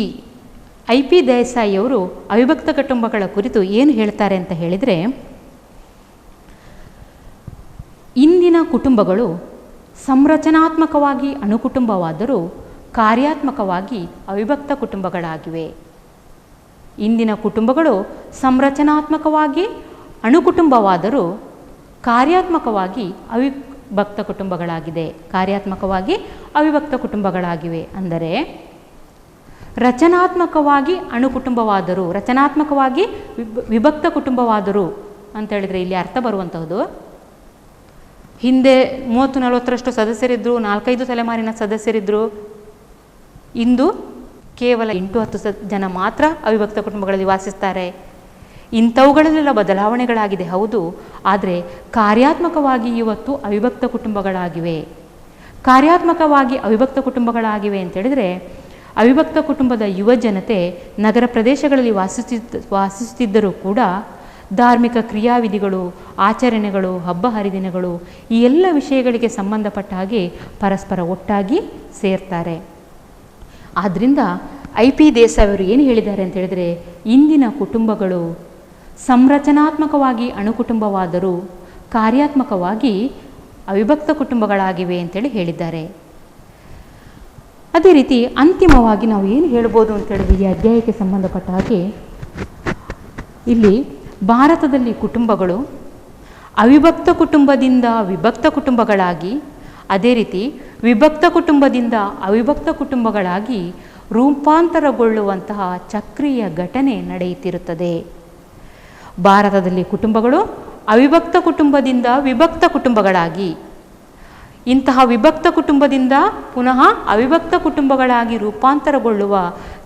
IP ದೇಸಾಯಿಯವರು ಅವಿಭಕ್ತ ಕುಟುಂಬಗಳ ಕುರಿತು ಏನು ಹೇಳ್ತಾರೆ ಅಂತ ಹೇಳಿದರೆ, ಇಂದಿನ ಕುಟುಂಬಗಳು ಸಂರಚನಾತ್ಮಕವಾಗಿ ಅಣುಕುಟುಂಬವಾದರೂ ಕಾರ್ಯಾತ್ಮಕವಾಗಿ ಅವಿಭಕ್ತ ಕುಟುಂಬಗಳಾಗಿವೆ. ಇಂದಿನ ಕುಟುಂಬಗಳು ಸಂರಚನಾತ್ಮಕವಾಗಿ ಅಣುಕುಟುಂಬವಾದರೂ ಕಾರ್ಯಾತ್ಮಕವಾಗಿ ಅವಿಭಕ್ತ ಕುಟುಂಬಗಳಾಗಿದೆ, ಕಾರ್ಯಾತ್ಮಕವಾಗಿ ಅವಿಭಕ್ತ ಕುಟುಂಬಗಳಾಗಿವೆ. ಅಂದರೆ ರಚನಾತ್ಮಕವಾಗಿ ಅಣುಕುಟುಂಬವಾದರೂ, ರಚನಾತ್ಮಕವಾಗಿ ವಿಭಕ್ತ ಕುಟುಂಬವಾದರೂ ಅಂತೇಳಿದರೆ ಇಲ್ಲಿ ಅರ್ಥ ಬರುವಂಥದ್ದು, ಹಿಂದೆ 30-40ರಷ್ಟು ಸದಸ್ಯರಿದ್ದರು, 4-5 ತಲೆಮಾರಿನ ಸದಸ್ಯರಿದ್ದರು. ಇಂದು ಕೇವಲ 8-10 ಜನ ಮಾತ್ರ ಅವಿಭಕ್ತ ಕುಟುಂಬಗಳಲ್ಲಿ ವಾಸಿಸ್ತಾರೆ. ಇಂಥವುಗಳಲ್ಲೆಲ್ಲ ಬದಲಾವಣೆಗಳಾಗಿದೆ ಹೌದು, ಆದರೆ ಕಾರ್ಯಾತ್ಮಕವಾಗಿ ಇವತ್ತು ಅವಿಭಕ್ತ ಕುಟುಂಬಗಳಾಗಿವೆ. ಕಾರ್ಯಾತ್ಮಕವಾಗಿ ಅವಿಭಕ್ತ ಕುಟುಂಬಗಳಾಗಿವೆ ಅಂತೇಳಿದರೆ, ಅವಿಭಕ್ತ ಕುಟುಂಬದ ಯುವ ಜನತೆ ನಗರ ಪ್ರದೇಶಗಳಲ್ಲಿ ವಾಸಿಸುತ್ತಿದ್ದರೂ ಕೂಡ ಧಾರ್ಮಿಕ ಕ್ರಿಯಾವಿಧಿಗಳು, ಆಚರಣೆಗಳು, ಹಬ್ಬ ಹರಿದಿನಗಳು ಈ ಎಲ್ಲ ವಿಷಯಗಳಿಗೆ ಸಂಬಂಧಪಟ್ಟ ಹಾಗೆ ಪರಸ್ಪರ ಒಟ್ಟಾಗಿ ಸೇರ್ತಾರೆ. ಆದ್ದರಿಂದ IP ದೇಸಾಯಿ ಅವರು ಏನು ಹೇಳಿದ್ದಾರೆ ಅಂತ ಹೇಳಿದರೆ, ಇಂದಿನ ಕುಟುಂಬಗಳು ಸಂರಚನಾತ್ಮಕವಾಗಿ ಅಣುಕುಟುಂಬವಾದರೂ ಕಾರ್ಯಾತ್ಮಕವಾಗಿ ಅವಿಭಕ್ತ ಕುಟುಂಬಗಳಾಗಿವೆ ಅಂತೇಳಿ ಹೇಳಿದ್ದಾರೆ. ಅದೇ ರೀತಿ ಅಂತಿಮವಾಗಿ ನಾವು ಏನು ಹೇಳ್ಬೋದು ಅಂತೇಳಿದ್ರೆ, ಈ ಅಧ್ಯಾಯಕ್ಕೆ ಸಂಬಂಧಪಟ್ಟ ಹಾಗೆ ಇಲ್ಲಿ ಭಾರತದಲ್ಲಿ ಕುಟುಂಬಗಳು ಅವಿಭಕ್ತ ಕುಟುಂಬದಿಂದ ವಿಭಕ್ತ ಕುಟುಂಬಗಳಾಗಿ, ಅದೇ ರೀತಿ ವಿಭಕ್ತ ಕುಟುಂಬದಿಂದ ಅವಿಭಕ್ತ ಕುಟುಂಬಗಳಾಗಿ ರೂಪಾಂತರಗೊಳ್ಳುವಂತಹ ಚಕ್ರೀಯ ಘಟನೆ ನಡೆಯುತ್ತಿರುತ್ತದೆ. ಭಾರತದಲ್ಲಿ ಕುಟುಂಬಗಳು ಅವಿಭಕ್ತ ಕುಟುಂಬದಿಂದ ವಿಭಕ್ತ ಕುಟುಂಬಗಳಾಗಿ, ಇಂತಹ ವಿಭಕ್ತ ಕುಟುಂಬದಿಂದ ಪುನಃ ಅವಿಭಕ್ತ ಕುಟುಂಬಗಳಾಗಿ ರೂಪಾಂತರಗೊಳ್ಳುವ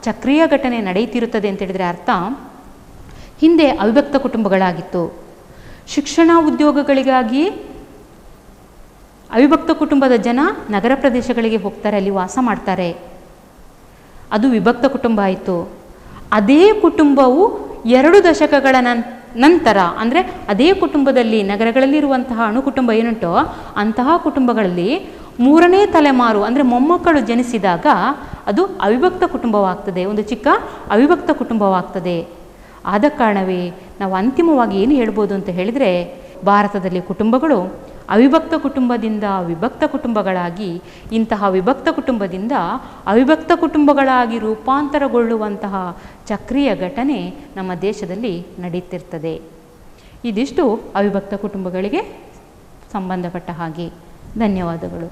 ಚಕ್ರೀಯ ಘಟನೆ ನಡೆಯುತ್ತಿರುತ್ತದೆ ಅಂತ ಹೇಳಿದರೆ ಅರ್ಥ, ಹಿಂದೆ ಅವಿಭಕ್ತ ಕುಟುಂಬಗಳಾಗಿತ್ತು. ಶಿಕ್ಷಣ ಉದ್ಯೋಗಗಳಿಗಾಗಿ ಅವಿಭಕ್ತ ಕುಟುಂಬದ ಜನ ನಗರ ಪ್ರದೇಶಗಳಿಗೆ ಹೋಗ್ತಾರೆ, ಅಲ್ಲಿ ವಾಸ ಮಾಡ್ತಾರೆ. ಅದು ವಿಭಕ್ತ ಕುಟುಂಬ ಆಯಿತು. ಅದೇ ಕುಟುಂಬವು 2 ದಶಕಗಳ ನಂತರ, ಅಂದರೆ ಅದೇ ಕುಟುಂಬದಲ್ಲಿ ನಗರಗಳಲ್ಲಿರುವಂತಹ ಅಣುಕುಟುಂಬ ಏನುಂಟೋ ಅಂತಹ ಕುಟುಂಬಗಳಲ್ಲಿ 3ನೇ ತಲೆಮಾರು ಅಂದರೆ ಮೊಮ್ಮಕ್ಕಳು ಜನಿಸಿದಾಗ ಅದು ಅವಿಭಕ್ತ ಕುಟುಂಬವಾಗ್ತದೆ, ಒಂದು ಚಿಕ್ಕ ಅವಿಭಕ್ತ ಕುಟುಂಬವಾಗ್ತದೆ. ಆದ ಕಾರಣವೇ ನಾವು ಅಂತಿಮವಾಗಿ ಏನು ಹೇಳ್ಬೋದು ಅಂತ ಹೇಳಿದರೆ, ಭಾರತದಲ್ಲಿ ಕುಟುಂಬಗಳು ಅವಿಭಕ್ತ ಕುಟುಂಬದಿಂದ ವಿಭಕ್ತ ಕುಟುಂಬಗಳಾಗಿ, ಇಂತಹ ವಿಭಕ್ತ ಕುಟುಂಬದಿಂದ ಅವಿಭಕ್ತ ಕುಟುಂಬಗಳಾಗಿ ರೂಪಾಂತರಗೊಳ್ಳುವಂತಹ ಚಕ್ರೀಯ ಘಟನೆ ನಮ್ಮ ದೇಶದಲ್ಲಿ ನಡೀತಿರ್ತದೆ. ಇದಿಷ್ಟು ಅವಿಭಕ್ತ ಕುಟುಂಬಗಳಿಗೆ ಸಂಬಂಧಪಟ್ಟ ಹಾಗೆ. ಧನ್ಯವಾದಗಳು.